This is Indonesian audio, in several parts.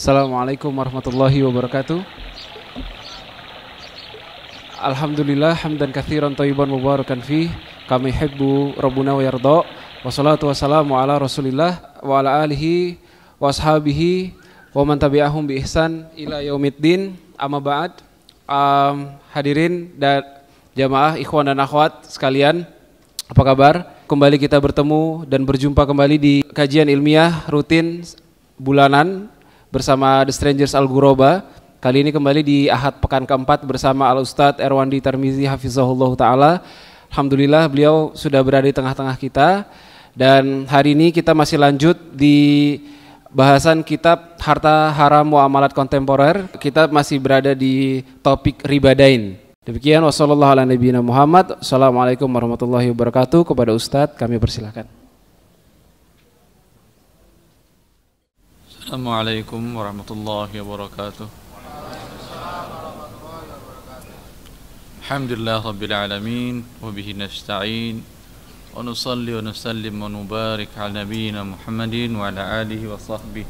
Assalamualaikum warahmatullahi wabarakatuh. Alhamdulillah hamdan katsiran thayyiban mubarakan fih kama yuhibbu rabbuna wa yarda. Wassalatu wassalamu ala Rasulillah wa ala alihi wa ashabihi wa man tabi'ahum bi ihsan ila yaumiddin. Amma ba'd. Hadirin dan jamaah ikhwan dan akhwat sekalian, apa kabar? Kembali kita bertemu dan berjumpa kembali di kajian ilmiah rutin bulanan bersama The Strangers Al-Ghuraba. Kali ini kembali di Ahad pekan keempat bersama Al-Ustadz Erwandi Tarmizi Hafizahullah Ta'ala. Alhamdulillah beliau sudah berada di tengah-tengah kita. Dan hari ini kita masih lanjut di bahasan kitab Harta Haram Muamalat Kontemporer. Kita masih berada di topik ribadain. Demikian wassallallahu ala nabiyina Muhammad. Assalamualaikum warahmatullahi wabarakatuh. Kepada Ustadz kami persilakan. Assalamualaikum warahmatullahi wabarakatuh. Alhamdulillah rabbil alamin wa bihi nasta'in wa nusalli wa nusallim wa nubarik ala nabiyyina Muhammadin wa ala alihi wa sahbihi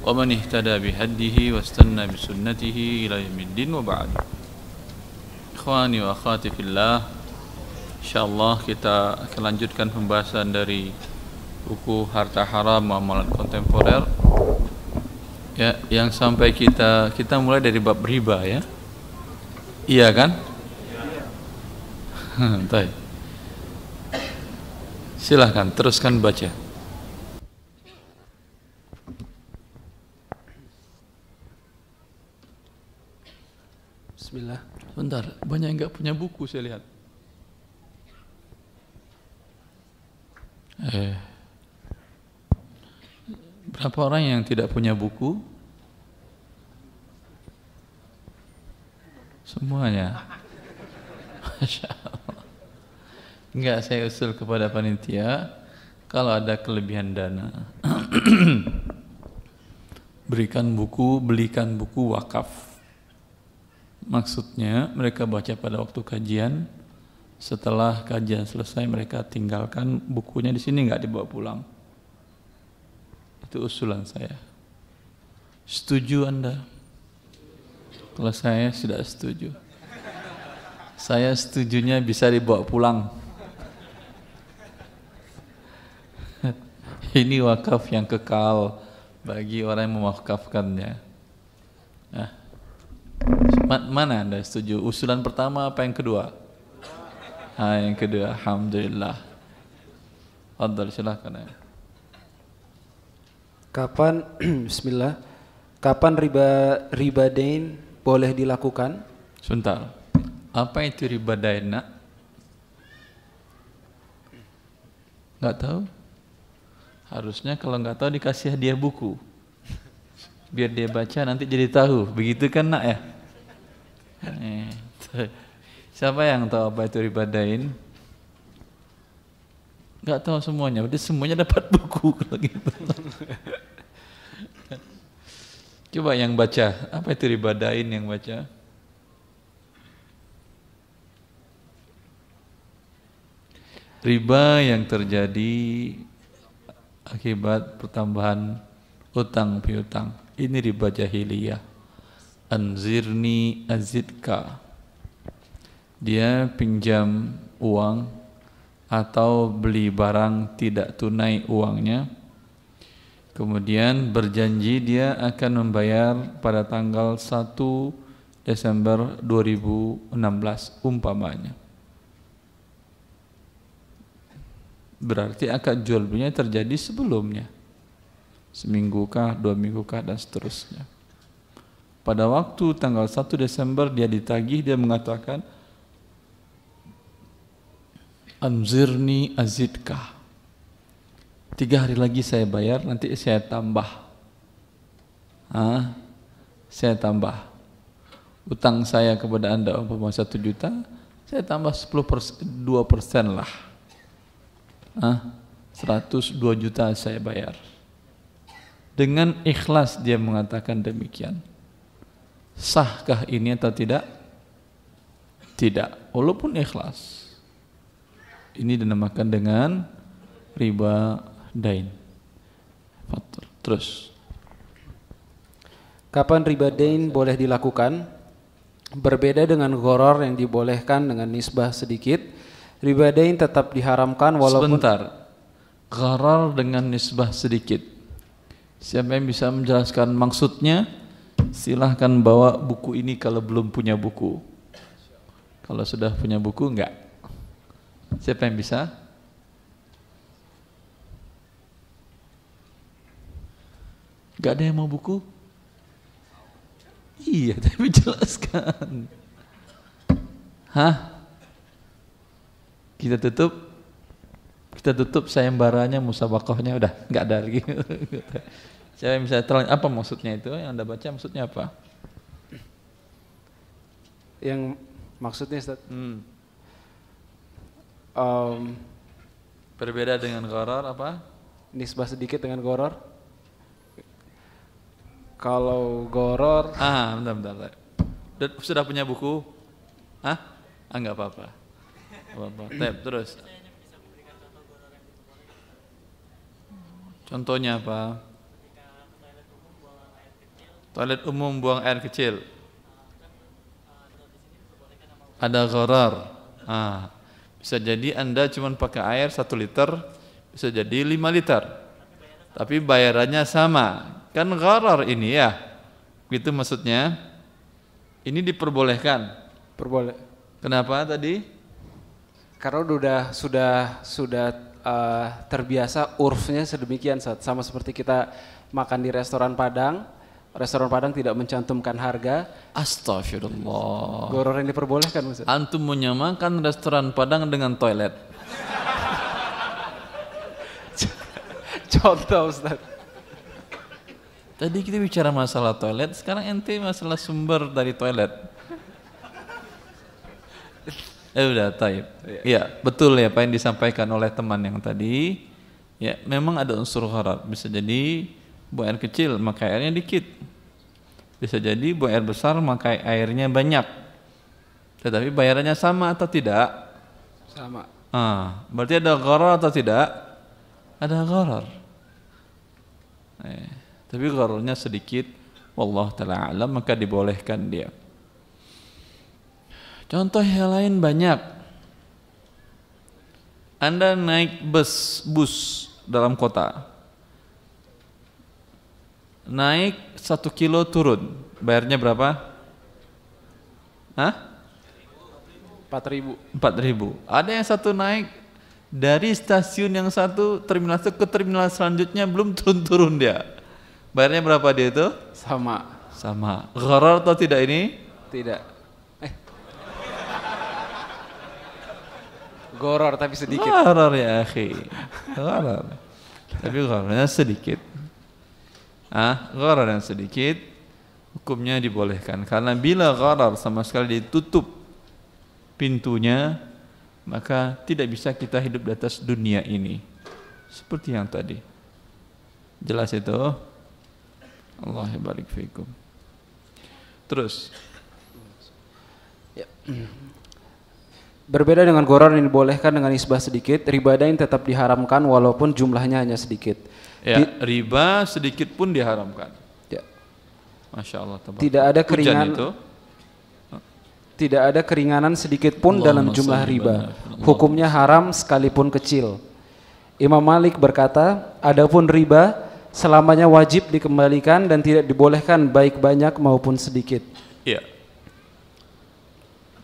wa man ihtada bihadihi wa istanna bi sunnatihi ila yaumiddin wa ba'd. Ikhwani wa akhwati fillah, insyaallah kita akan lanjutkan pembahasan dari buku Harta Haram Muamalat Kontemporer. Ya, yang sampai kita mulai dari bab riba ya. Iya kan? Baik. Silahkan teruskan baca. Bismillah. Bentar, banyak yang enggak punya buku saya lihat. Berapa orang yang tidak punya buku? Semuanya. Masya Allah. Enggak, saya usul kepada panitia, kalau ada kelebihan dana, belikan buku wakaf. Maksudnya mereka baca pada waktu kajian, setelah kajian selesai mereka tinggalkan bukunya di sini, enggak dibawa pulang. Itu usulan saya. Setuju Anda? Kalau saya tidak setuju. Saya setujunya bisa dibawa pulang. Ini wakaf yang kekal bagi orang yang mewakafkannya. Nah, mana Anda setuju? Usulan pertama apa yang kedua? Yang kedua. Alhamdulillah. Fadhal, silakan ya. Kapan bismillah. Kapan ribadain boleh dilakukan? Sebentar. Apa itu ribadain, Nak? Enggak tahu? Harusnya kalau enggak tahu dikasih hadiah buku. Biar dia baca nanti jadi tahu. Begitu kan, Nak ya? Siapa yang tahu apa itu ribadain? Enggak tahu semuanya. Berarti semuanya dapat buku kalau gitu. Coba yang baca, apa itu ribadain yang baca? Riba yang terjadi akibat pertambahan utang piutang. Ini riba jahiliyah. Anzirni azidka. Dia pinjam uang atau beli barang tidak tunai uangnya, kemudian berjanji dia akan membayar pada tanggal 1 Desember 2016 umpamanya. Berarti akad jual belinya terjadi sebelumnya, seminggu kah, 2 minggu kah, dan seterusnya. Pada waktu tanggal 1 Desember dia ditagih, dia mengatakan Anzirni azidka, 3 hari lagi saya bayar, nanti saya tambah. Saya tambah. Utang saya kepada Anda umpama 1 juta, saya tambah 2% lah. 102 juta saya bayar. Dengan ikhlas dia mengatakan demikian. Sahkah ini atau tidak? Tidak, walaupun ikhlas. Ini dinamakan dengan riba dain. Terus Kapan ribadain boleh dilakukan? Berbeda dengan gharar yang dibolehkan dengan nisbah sedikit, ribadain tetap diharamkan walaupun... Sebentar, gharar dengan nisbah sedikit. Siapa yang bisa menjelaskan maksudnya? Silahkan bawa buku ini kalau belum punya buku. Kalau sudah punya buku, enggak. Siapa yang bisa? Enggak ada yang mau buku? Iya, tapi jelaskan. Hah? Kita tutup sayembaranya, musabaqahnya udah enggak ada lagi. Saya bisa terang apa maksudnya itu? Yang Anda baca maksudnya apa? Yang maksudnya Ustaz, Berbeda dengan gharar apa? nisbah sedikit dengan gharar. Kalau gharar, Bentar. Sudah punya buku? Hah? Enggak apa-apa. Terus. Contohnya apa? Toilet umum buang air kecil. Ada gharar. Bisa jadi Anda cuma pakai air 1 liter, bisa jadi 5 liter. Tapi bayarannya sama. Kan gharar ini ya. Gitu maksudnya. Ini diperbolehkan. perboleh. Kenapa tadi? Karena sudah terbiasa urfnya sedemikian, Ustaz. Sama seperti kita makan di restoran Padang. Restoran Padang tidak mencantumkan harga. Astagfirullah. Gharar yang diperbolehkan, Ustaz. Antum menyamakan restoran Padang dengan toilet. Contoh, Ustaz. Tadi kita bicara masalah toilet, sekarang ente masalah sumber dari toilet. Udah, taib. Ya, betul ya apa yang disampaikan oleh teman yang tadi. Ya, memang ada unsur gharar. Bisa jadi buang air kecil maka airnya dikit. Bisa jadi buang air besar maka airnya banyak. Tetapi bayarannya sama atau tidak? Sama. Berarti ada gharar atau tidak? Ada gharar. Tapi ghararnya sedikit, wallahu taala alam, maka dibolehkan dia. Contoh yang lain banyak. Anda naik bus dalam kota. Naik 1 kilo turun, bayarnya berapa? 4.000. 4.000. Ada yang satu naik dari stasiun yang satu, terminal satu ke terminal selanjutnya belum turun-turun dia. Bayarnya berapa dia itu? Sama. Gharar atau tidak ini? Tidak. Gharar tapi sedikit. Gharar ya akhi. Gharar. Tapi ghararnya sedikit. Gharar yang sedikit hukumnya dibolehkan. Karena bila gharar sama sekali ditutup pintunya, maka tidak bisa kita hidup di atas dunia ini. Seperti yang tadi. Jelas itu? Allah barik fiikum. Terus. Ya. Berbeda dengan gharar yang dibolehkan dengan nisbah sedikit, ribadain tetap diharamkan walaupun jumlahnya hanya sedikit. Ya, riba sedikit pun diharamkan. Ya. Masya Allah. Tidak ada keringanan sedikit pun dalam jumlah riba. Hukumnya haram sekalipun kecil. Imam Malik berkata, adapun riba selamanya wajib dikembalikan dan tidak dibolehkan baik banyak maupun sedikit. Iya.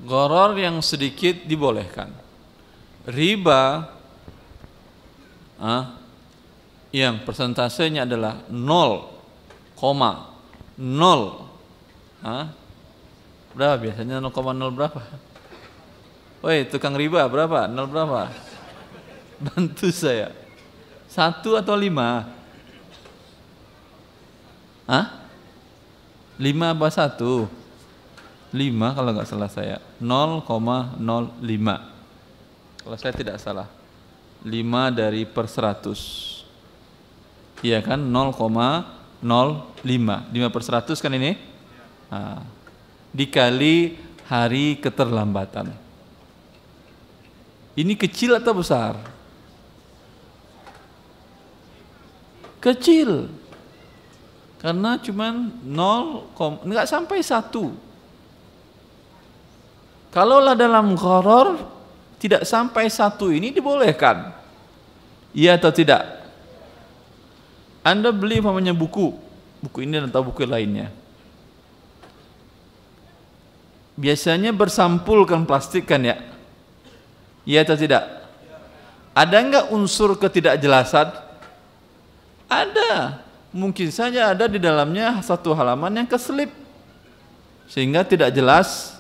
Gharar yang sedikit dibolehkan. Riba yang persentasenya adalah 0,0. Berapa biasanya 0,0 berapa? Woi, tukang riba berapa? 0 berapa? Bantu saya. 1 atau 5? 5 apa 1? 5 kalau nggak salah saya. 0,05. Kalau saya tidak salah. 5 dari per 100. Iya kan? 0,05. 5 per 100 kan ini? Dikali hari keterlambatan. Ini kecil atau besar? Kecil. Karena cuman 0, enggak sampai 1. Kalaulah dalam gharar tidak sampai 1 ini dibolehkan. Iya atau tidak? Anda beli umpamanya buku ini atau buku lainnya. Biasanya bersampulkan plastik kan ya? Iya atau tidak? Ada enggak unsur ketidakjelasan? Ada. Mungkin saja ada di dalamnya satu halaman yang keselip sehingga tidak jelas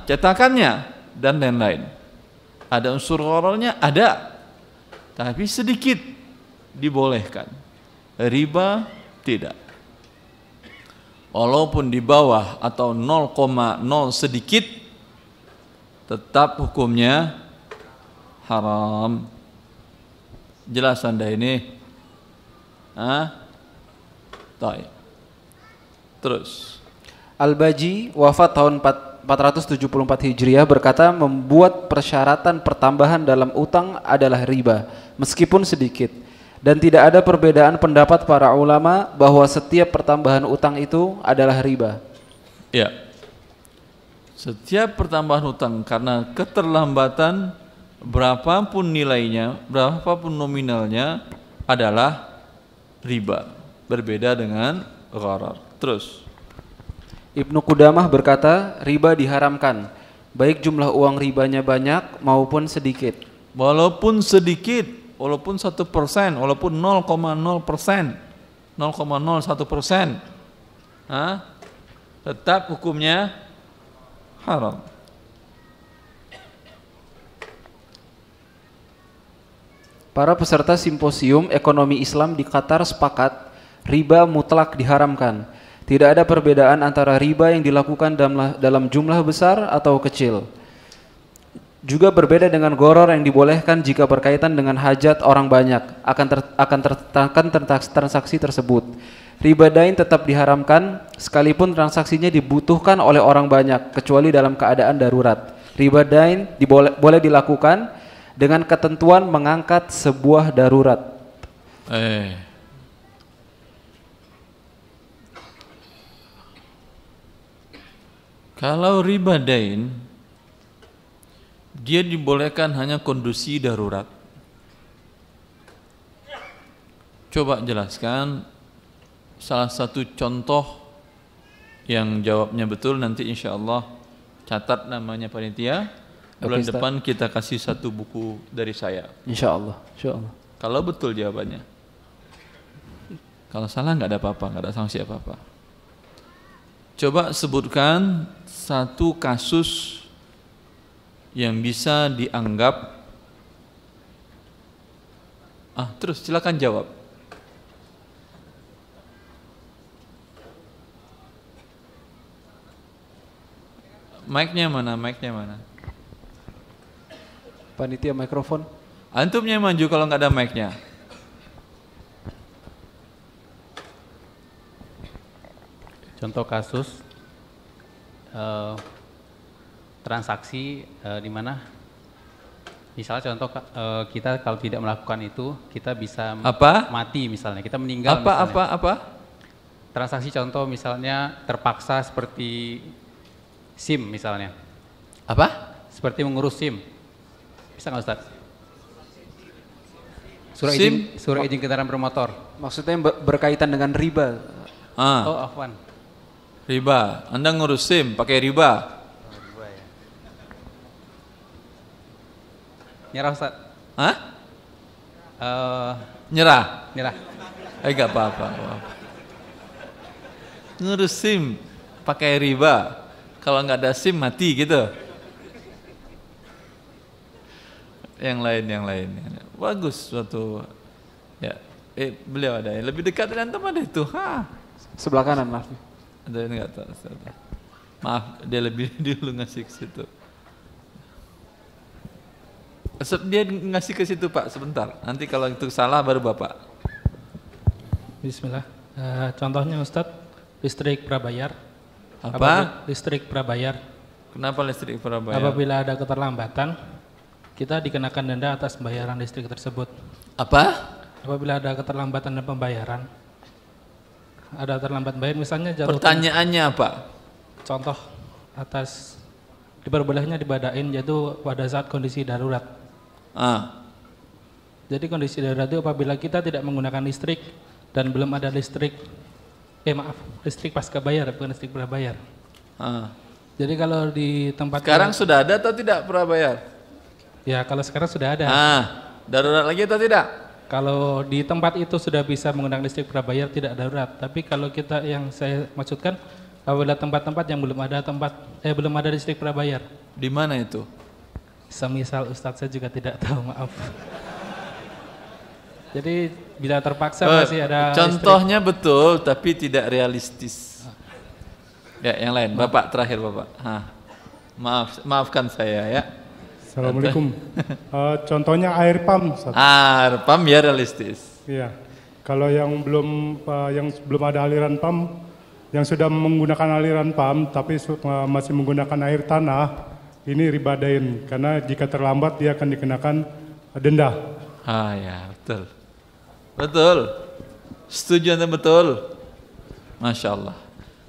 cetakannya dan lain-lain. Ada unsur ghararnya? Ada. Tapi sedikit dibolehkan. Riba tidak. Walaupun di bawah atau 0,0 sedikit tetap hukumnya haram. Jelas Anda ini? Terus Al-Baji wafat tahun 474 Hijriah berkata membuat persyaratan pertambahan dalam utang adalah riba meskipun sedikit, dan tidak ada perbedaan pendapat para ulama bahwa setiap pertambahan utang itu adalah riba. Ya, setiap pertambahan utang karena keterlambatan berapapun nilainya, berapapun nominalnya adalah riba, berbeda dengan gharar. Terus Ibnu Qudamah berkata riba diharamkan baik jumlah uang ribanya banyak maupun sedikit. Walaupun sedikit, walaupun 1%, walaupun 0,0%, 0,01%, tetap hukumnya haram. Para peserta simposium ekonomi Islam di Qatar sepakat riba mutlak diharamkan. Tidak ada perbedaan antara riba yang dilakukan dalam jumlah besar atau kecil. Juga berbeda dengan gharar yang dibolehkan jika berkaitan dengan hajat orang banyak akan transaksi tersebut. Riba dain tetap diharamkan sekalipun transaksinya dibutuhkan oleh orang banyak kecuali dalam keadaan darurat. Riba dain boleh dilakukan dengan ketentuan mengangkat sebuah darurat. Kalau riba dain dia dibolehkan hanya kondisi darurat. Coba jelaskan salah satu contoh yang jawabnya betul, nanti insyaallah catat namanya panitia. Bulan depan kita kasih satu buku dari saya. Insyaallah. Kalau betul jawabannya. Kalau salah nggak ada apa-apa, nggak ada sanksi apa-apa. Coba sebutkan satu kasus yang bisa dianggap terus silakan jawab. Mic-nya mana? Panitia mikrofon. Antumnya maju kalau nggak ada mic-nya. Contoh kasus transaksi di mana misalnya contoh kita kalau tidak melakukan itu kita bisa mati misalnya, kita meninggal transaksi contoh misalnya terpaksa seperti SIM misalnya. Seperti mengurus SIM. Bisa nggak Ustaz? Surat izin kendaraan bermotor. Maksudnya berkaitan dengan riba. Oh, afwan. Riba. Anda ngurus SIM pakai riba. Riba ya. Nyerah Ustaz? Nyerah. Enggak apa-apa. Ngurus SIM pakai riba. Kalau nggak ada SIM mati gitu. Yang lain. Bagus suatu. Ya, beliau ada yang lebih dekat dengan teman itu. Sebelah kanan, maaf. Ada yang nggak tahu. Maaf, dia lebih dulu ngasih ke situ. Dia ngasih ke situ Pak, sebentar. Nanti kalau itu salah baru Bapak. Bismillah. Contohnya Ustadz, listrik prabayar. Listrik prabayar. Kenapa listrik prabayar? Apabila ada keterlambatan, kita dikenakan denda atas pembayaran listrik tersebut. Apabila ada keterlambatan dan pembayaran, ada terlambat bayar, misalnya jatuh. Pertanyaannya apa? Contoh atas diperbelahnya dibadain yaitu pada saat kondisi darurat. Jadi kondisi darurat itu apabila kita tidak menggunakan listrik dan belum ada listrik, listrik pasca bayar, bukan listrik prabayar. Jadi kalau di tempat sekarang sudah ada atau tidak prabayar? Ya kalau sekarang sudah ada. Darurat lagi atau tidak? Kalau di tempat itu sudah bisa menggunakan listrik prabayar tidak darurat. Tapi kalau kita yang saya maksudkan apabila tempat-tempat yang belum ada listrik prabayar. Di mana itu? Semisal Ustadz saya juga tidak tahu, maaf. Jadi bila terpaksa masih ada contohnya listrik. Betul tapi tidak realistis. Ya, yang lain. Bapak terakhir Bapak. Maafkan saya ya. Assalamualaikum. Contohnya air pump. Air pump ya realistis. Iya. Kalau yang belum ada aliran pump, yang sudah menggunakan aliran pump tapi masih menggunakan air tanah, ini riba dain karena jika terlambat dia akan dikenakan denda. Ya, betul. Betul. Setuju Anda betul. Masya Allah.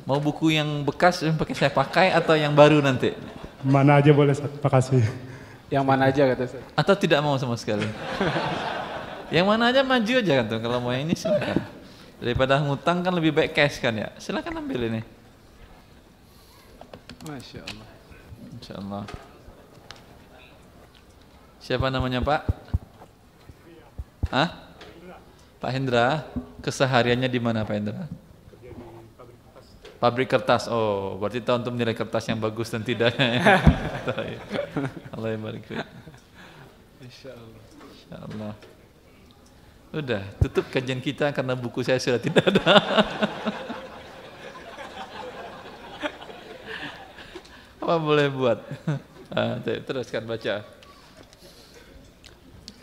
Mau buku yang bekas yang saya pakai atau yang baru nanti? Mana aja boleh, terima kasih. Yang mana aja kata saya. Atau tidak mau sama sekali? Yang mana aja maju aja kan tuh. Kalau mau yang ini silakan. Daripada ngutang kan lebih baik cash kan ya. Silakan ambil ini. Masya Allah. Masya Allah. Siapa namanya Pak? Pak Hendra. Kesehariannya di mana Pak Hendra? Pabrik kertas. Oh, berarti tahu untuk menilai kertas yang bagus dan tidaknya. Allah yang barik. Insya Allah. Insya Allah. Udah, tutup kajian kita karena buku saya sudah tidak ada. Apa boleh buat? Teruskan baca.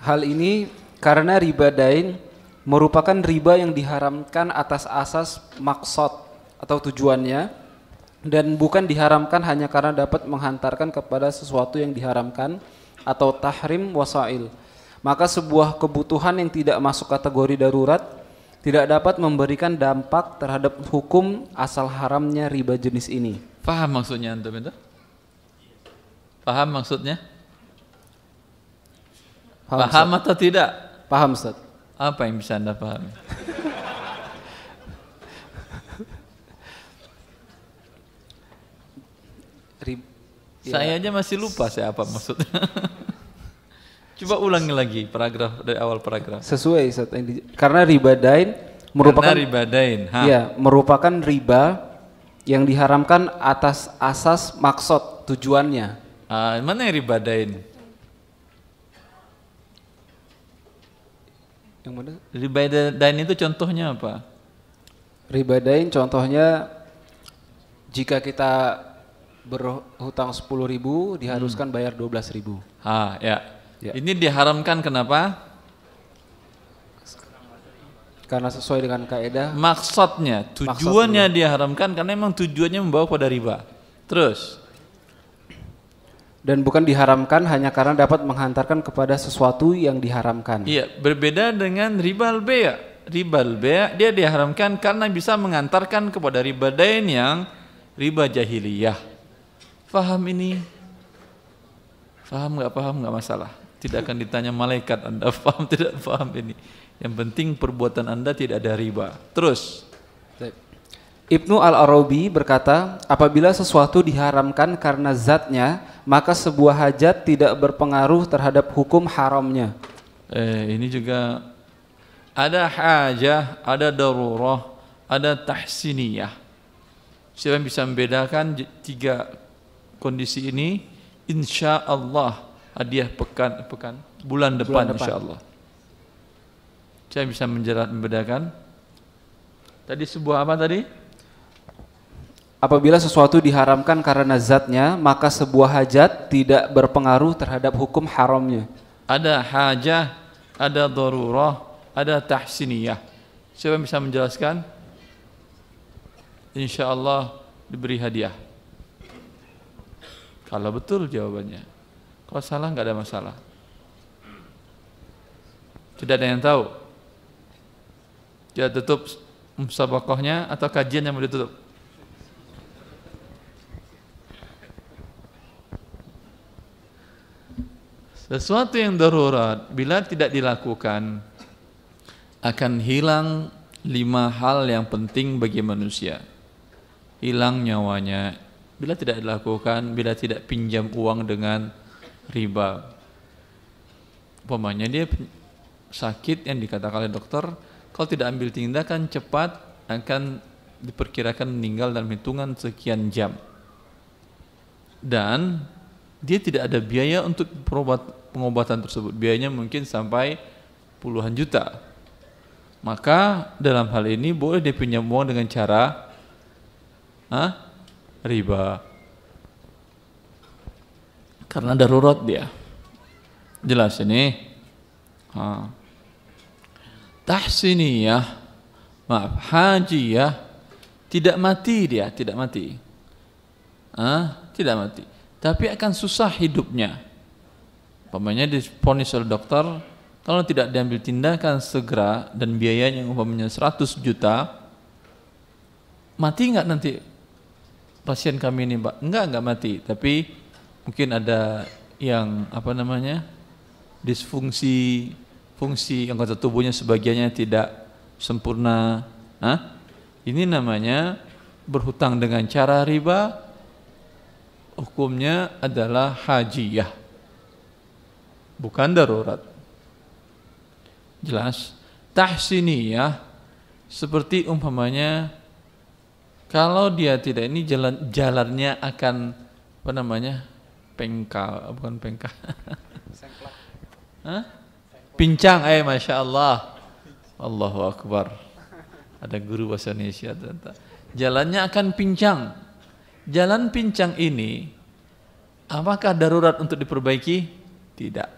Hal ini karena riba dain merupakan riba yang diharamkan atas asas maksud atau tujuannya dan bukan diharamkan hanya karena dapat menghantarkan kepada sesuatu yang diharamkan atau tahrim wasail. Maka sebuah kebutuhan yang tidak masuk kategori darurat tidak dapat memberikan dampak terhadap hukum asal haramnya riba jenis ini. Paham maksudnya antum itu? Paham maksudnya? Paham atau tidak? Paham Ustaz. Apa yang bisa Anda pahami? Saya aja masih lupa saya apa maksudnya. Coba ulangi lagi paragraf dari awal paragraf. Sesuai Ustaz. Karena riba dain merupakan riba dain. Ya, merupakan riba yang diharamkan atas asas maksud tujuannya. Mana yang riba dain? Yang mana? Riba dain itu contohnya apa? Riba dain contohnya jika kita berhutang 10.000 diharuskan bayar 12.000. Ya. Ini diharamkan kenapa? Karena sesuai dengan kaidah. Maksudnya, tujuannya diharamkan karena memang tujuannya membawa pada riba. Terus. Dan bukan diharamkan hanya karena dapat menghantarkan kepada sesuatu yang diharamkan. Iya, berbeda dengan riba al-bay'. Riba al-bay' dia diharamkan karena bisa mengantarkan kepada riba dain yang riba jahiliyah. Faham ini? Faham nggak masalah. Tidak akan ditanya malaikat Anda faham tidak faham ini. Yang penting perbuatan Anda tidak ada riba. Terus. Ibnu Al-Arabi berkata, apabila sesuatu diharamkan karena zatnya, maka sebuah hajat tidak berpengaruh terhadap hukum haramnya. Ini juga ada hajah, ada darurah, ada tahsiniyah. Siapa yang bisa membedakan tiga kondisi ini? Insya Allah hadiah bulan depan insya Allah. Saya bisa membedakan. Tadi sebuah apa tadi? Apabila sesuatu diharamkan karena zatnya, maka sebuah hajat tidak berpengaruh terhadap hukum haramnya. Ada hajah, ada darurah, ada tahsiniyah. Siapa yang bisa menjelaskan? Insya Allah diberi hadiah. Kalau betul jawabannya. Kalau salah nggak ada masalah. Tidak ada yang tahu. Kita tutup musabaqahnya atau kajian yang mau ditutup? Sesuatu yang darurat bila tidak dilakukan akan hilang 5 hal yang penting bagi manusia. Hilang nyawanya bila tidak dilakukan, bila tidak pinjam uang dengan riba. Umpamanya dia sakit yang dikatakan oleh dokter, kalau tidak ambil tindakan cepat akan diperkirakan meninggal dalam hitungan sekian jam. Dan dia tidak ada biaya untuk pengobatan tersebut. Biayanya mungkin sampai puluhan juta. Maka dalam hal ini boleh dia pinjam uang dengan cara riba. Karena darurat dia. Jelas ini. Tahsiniyah, maaf, hajiyah, tidak mati dia, tidak mati. Tidak mati. Tapi akan susah hidupnya. Umpamanya divonis oleh dokter, kalau tidak diambil tindakan segera dan biayanya umpamanya 100 juta, mati enggak nanti pasien kami ini, Pak? Enggak mati, tapi mungkin ada yang disfungsi, fungsi anggota tubuhnya sebagiannya tidak sempurna. Ini namanya berhutang dengan cara riba. Hukumnya adalah hajiyah, bukan darurat. Jelas? Tahsiniyah seperti umpamanya kalau dia tidak, ini jalannya akan pengkal, bukan pengkal. Pincang, Masya Allah. Allahu Akbar. Ada guru bahasa Indonesia. Jalannya akan pincang. Jalan pincang ini, apakah darurat untuk diperbaiki? Tidak.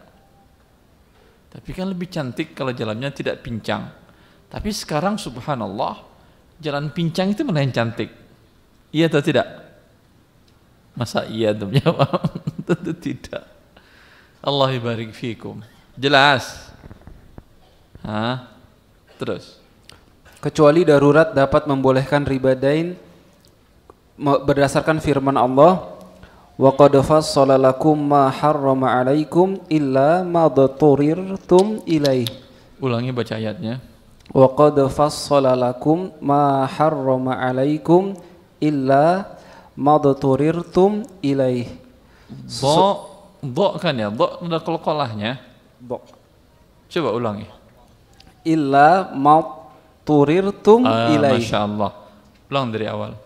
Tapi kan lebih cantik kalau jalannya tidak pincang. Tapi sekarang subhanallah, jalan pincang itu mana yang cantik? Iya atau tidak? Masa iya tuh jawab? Tentu tidak. Allah barik fikum. Jelas? Terus. Kecuali darurat dapat membolehkan riba dain berdasarkan firman Allah, wa qad fassala lakum ma harrama 'alaikum illa ma dhaturirtum ilaih. Ulangi baca ayatnya. Wa qad fassala lakum ma harrama 'alaikum illa ma dhaturirtum ilaih. Dha kan ya, dha ada qalqalahnya. Dha. Coba ulangi. Illa ma turirtum ilaih. Masyaallah. Ulang dari awal.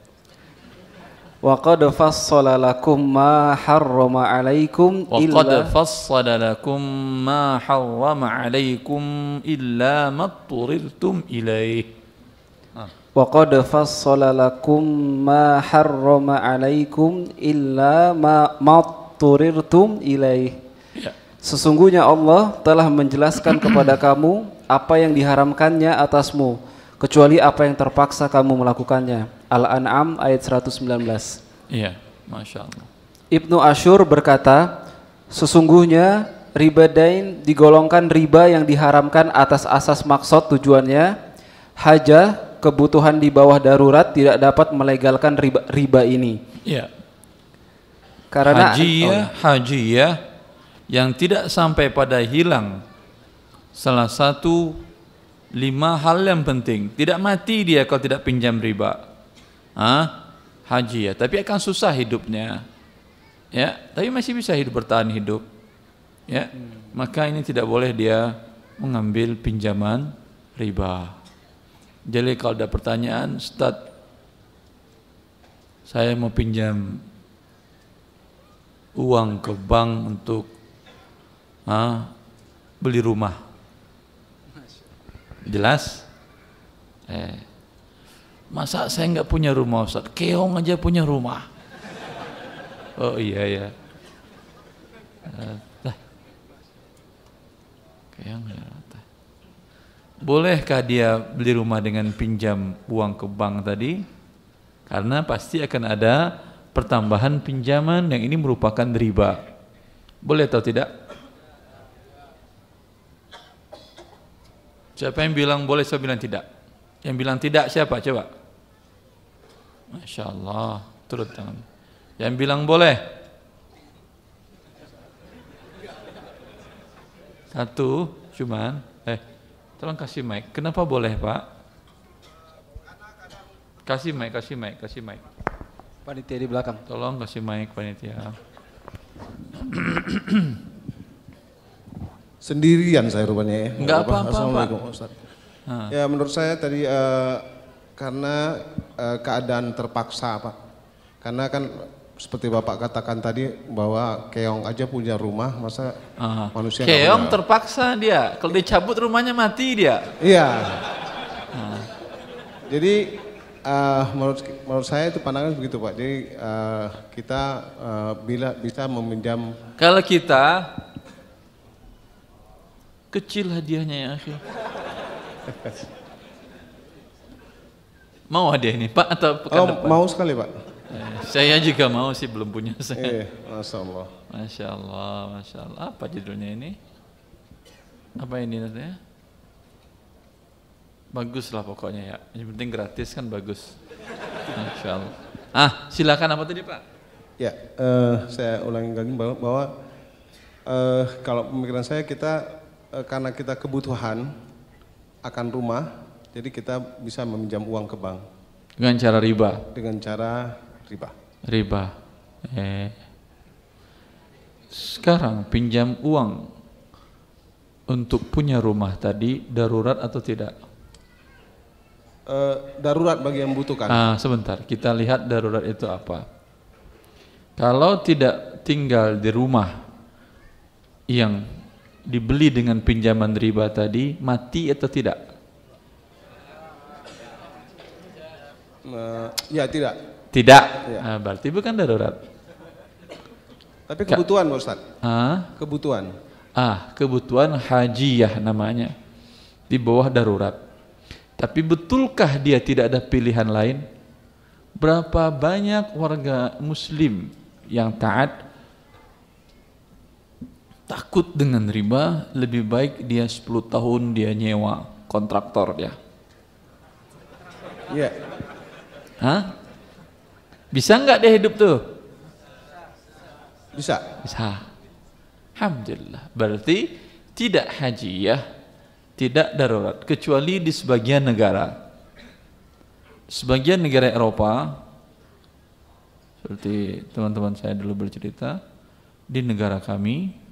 Wa qad fassala lakum ma harrama 'alaikum illa wa qad fassala lakum ma harrama 'alaikum illa ma turirtum ilaih. Wa qad fassala lakum ma harrama 'alaikum illa ma turirtum ilaih. Sesungguhnya Allah telah menjelaskan kepada kamu apa yang diharamkannya atasmu, kecuali apa yang terpaksa kamu melakukannya. Al-An'am ayat 119. Iya, Masya Allah. Ibnu Ashur berkata, sesungguhnya riba dain digolongkan riba yang diharamkan atas asas maksud tujuannya. Hajah, kebutuhan di bawah darurat tidak dapat melegalkan riba ini. Iya. Karena hajiyah yang tidak sampai pada hilang salah satu 5 hal yang penting. Tidak mati dia kalau tidak pinjam riba. Haji ya, tapi akan susah hidupnya. Ya, tapi masih bisa bertahan hidup. Ya. Maka ini tidak boleh dia mengambil pinjaman riba. Jadi kalau ada pertanyaan, Ustaz, saya mau pinjam uang ke bank untuk beli rumah. Jelas? Masa saya nggak punya rumah, Ustaz? Keong aja punya rumah. Oh iya ya. Keong ya. Bolehkah dia beli rumah dengan pinjam uang ke bank tadi? Karena pasti akan ada pertambahan pinjaman yang ini merupakan riba. Boleh atau tidak? Siapa yang bilang boleh, saya bilang tidak. Yang bilang tidak siapa? Coba. Masya Allah, turut tangan. Yang bilang boleh? Satu, cuman. Tolong kasih mic. Kenapa boleh, Pak? Kasih mic. Panitia di belakang. Tolong kasih mic, panitia. Sendirian saya rupanya ya. Enggak apa-apa, Assalamualaikum Ustaz. Ya menurut saya tadi karena keadaan terpaksa Pak. Karena kan seperti Bapak katakan tadi bahwa keong aja punya rumah, masa manusia keong terpaksa dia. Kalau dicabut rumahnya mati dia. Iya. Jadi menurut saya itu pandangan begitu Pak. Jadi kita bila bisa meminjam. Kalau kita kecil hadiahnya ya akhi. Mau hadiah ini Pak atau pekan depan? Mau sekali Pak. Saya juga mau sih, belum punya saya. Masya Allah. Masya Allah, Masya Allah. Apa judulnya ini? Apa ini nantinya? Bagus lah pokoknya ya. Yang penting gratis kan bagus. Masya Allah. Silakan, apa tadi Pak? Ya, saya ulangi lagi bahwa kalau pemikiran saya kita karena kita kebutuhan akan rumah, jadi kita bisa meminjam uang ke bank. Dengan cara riba? Dengan cara riba. Riba. Sekarang pinjam uang untuk punya rumah tadi darurat atau tidak? Darurat bagi yang membutuhkan. Sebentar, kita lihat darurat itu apa. Kalau tidak tinggal di rumah yang dibeli dengan pinjaman riba tadi, mati atau tidak? Ya tidak. Tidak. Ya. Berarti bukan darurat. Tapi kebutuhan Ustaz. Kebutuhan. Kebutuhan hajiyah namanya. Di bawah darurat. Tapi betulkah dia tidak ada pilihan lain? Berapa banyak warga muslim yang taat takut dengan riba, lebih baik dia 10 tahun dia nyewa kontraktor dia. Iya. Bisa enggak dia hidup tuh? Bisa. Alhamdulillah. Berarti tidak hajiyah, tidak darurat, kecuali di sebagian negara. Sebagian negara Eropa, seperti teman-teman saya dulu bercerita, di negara kami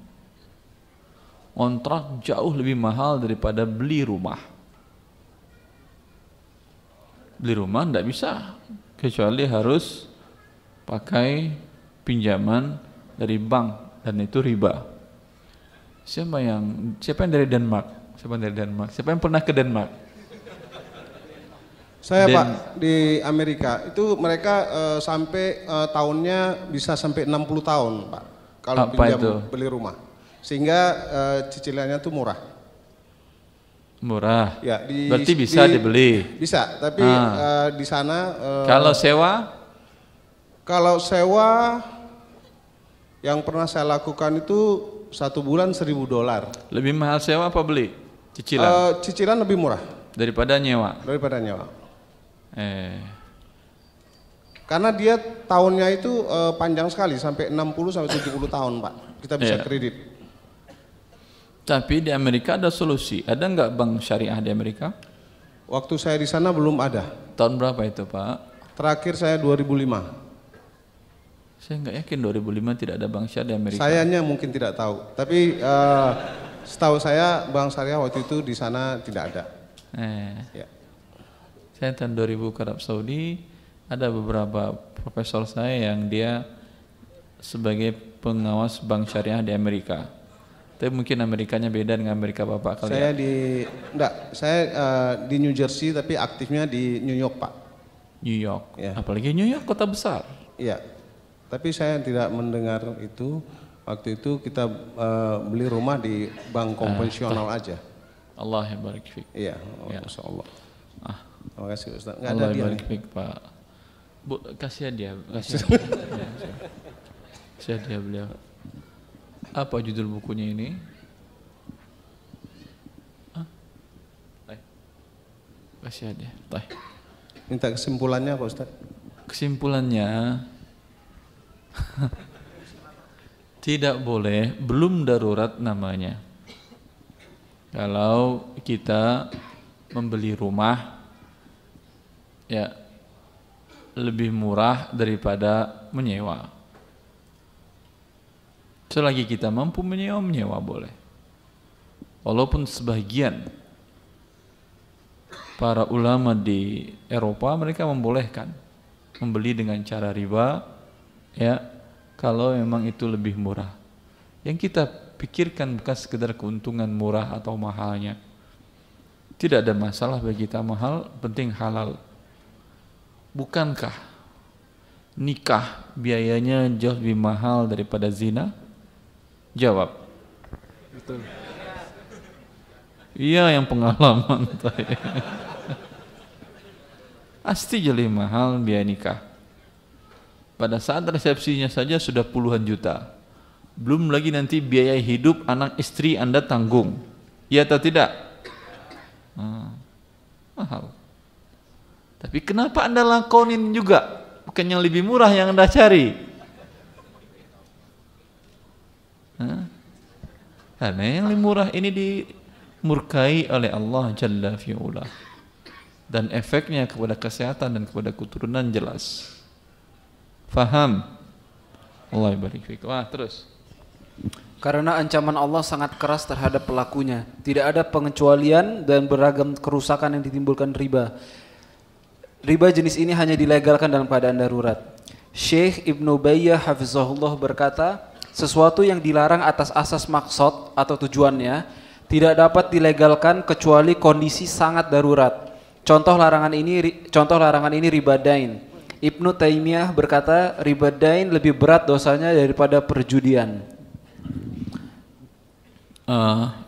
kontrak jauh lebih mahal daripada beli rumah. Beli rumah tidak bisa, kecuali harus pakai pinjaman dari bank, dan itu riba. Siapa yang dari Denmark? Siapa yang pernah ke Denmark? Saya Pak, di Amerika itu mereka sampai tahunnya bisa sampai 60 tahun Pak. Kalau pinjam beli rumah. Sehingga cicilannya tuh murah. Murah. Ya, berarti bisa dibeli. Bisa, tapi di sana kalau sewa? Kalau sewa yang pernah saya lakukan itu 1 bulan $1.000. Lebih mahal sewa apa beli? Cicilan? Cicilan lebih murah daripada nyewa. Karena dia tahunnya itu panjang sekali, sampai 60 sampai 70 tahun Pak. Kita bisa kredit. Tapi di Amerika ada solusi. Ada enggak bank syariah di Amerika? Waktu saya di sana belum ada. Tahun berapa itu Pak? Terakhir saya 2005. Saya enggak yakin 2005 tidak ada bank syariah di Amerika. Sayanya mungkin tidak tahu. Tapi setahu saya bank syariah waktu itu di sana tidak ada. Ya. Saya tahun 2000 ke Arab Saudi, ada beberapa profesor saya yang dia sebagai pengawas bank syariah di Amerika. Tapi mungkin Amerikanya beda dengan Amerika Bapak kali saya ya? Saya di New Jersey tapi aktifnya di New York Pak. New York, ya. Apalagi New York kota besar. Iya, tapi saya tidak mendengar itu. Waktu itu kita beli rumah di bank konvensional aja. Allah yang barik fiik. Iya, Masya Allah. Terima kasih Ustaz. Nggak Allah ada dia barik fiik Pak. Bu, kasih dia. Kasih dia beliau. Apa judul bukunya ini? kasih hadiah. Baik. Minta kesimpulannya Pak Ustaz. Kesimpulannya tidak boleh, belum darurat namanya. Kalau kita membeli rumah ya lebih murah daripada menyewa. Selagi kita mampu menyewa boleh. Walaupun sebagian para ulama di Eropa mereka membolehkan membeli dengan cara riba ya kalau memang itu lebih murah. Yang kita pikirkan bukan sekedar keuntungan murah atau mahalnya. Tidak ada masalah bagi kita mahal, penting halal. Bukankah nikah biayanya jauh lebih mahal daripada zina? Jawab. Betul. Iya yang pengalaman. Pasti jadi mahal biaya nikah. Pada saat resepsinya saja sudah puluhan juta. Belum lagi nanti biaya hidup anak istri Anda tanggung. Ya atau tidak? Mahal. Tapi kenapa Anda lakonin juga? Bukan yang lebih murah yang Anda cari. Karena yang lebih murah ini dimurkai oleh Allah Jalla fi'ula. Dan efeknya kepada kesehatan dan kepada keturunan jelas. Faham? Allah barik fiik. Wah, terus. Karena ancaman Allah sangat keras terhadap pelakunya. Tidak ada pengecualian dan beragam kerusakan yang ditimbulkan riba. Riba jenis ini hanya dilegalkan dalam keadaan darurat. Syekh Ibnu Bayyah hafizahullah berkata, sesuatu yang dilarang atas asas maksud atau tujuannya tidak dapat dilegalkan kecuali kondisi sangat darurat. Contoh larangan ini riba dain. Ibnu Taimiyah berkata riba dain lebih berat dosanya daripada perjudian.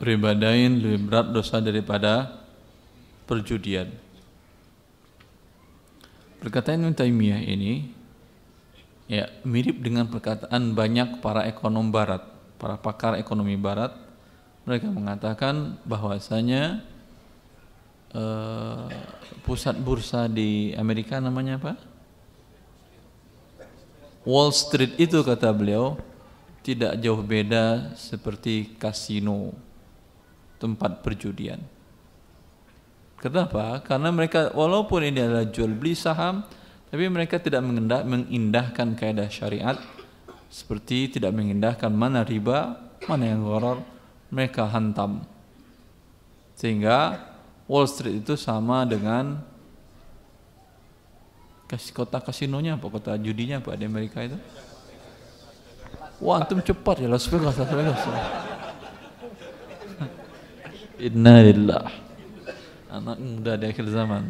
Riba dain lebih berat dosa daripada perjudian. Perkataan Ibnu Taimiyah ini ya mirip dengan perkataan banyak para ekonom barat, para pakar ekonomi barat. Mereka mengatakan bahwasanya pusat bursa di Amerika namanya apa? Wall Street itu kata beliau tidak jauh beda seperti kasino, tempat perjudian. Kenapa? Karena mereka walaupun ini adalah jual beli saham, tapi mereka tidak mengindahkan kaidah syariat, seperti tidak mengindahkan mana riba, mana yang gharar, mereka hantam. Sehingga Wall Street itu sama dengan kota kasinonya apa, kota judinya apa di Amerika itu? Wah, antum cepat ya, Las Vegas. Innalillah. Anak muda di akhir zaman.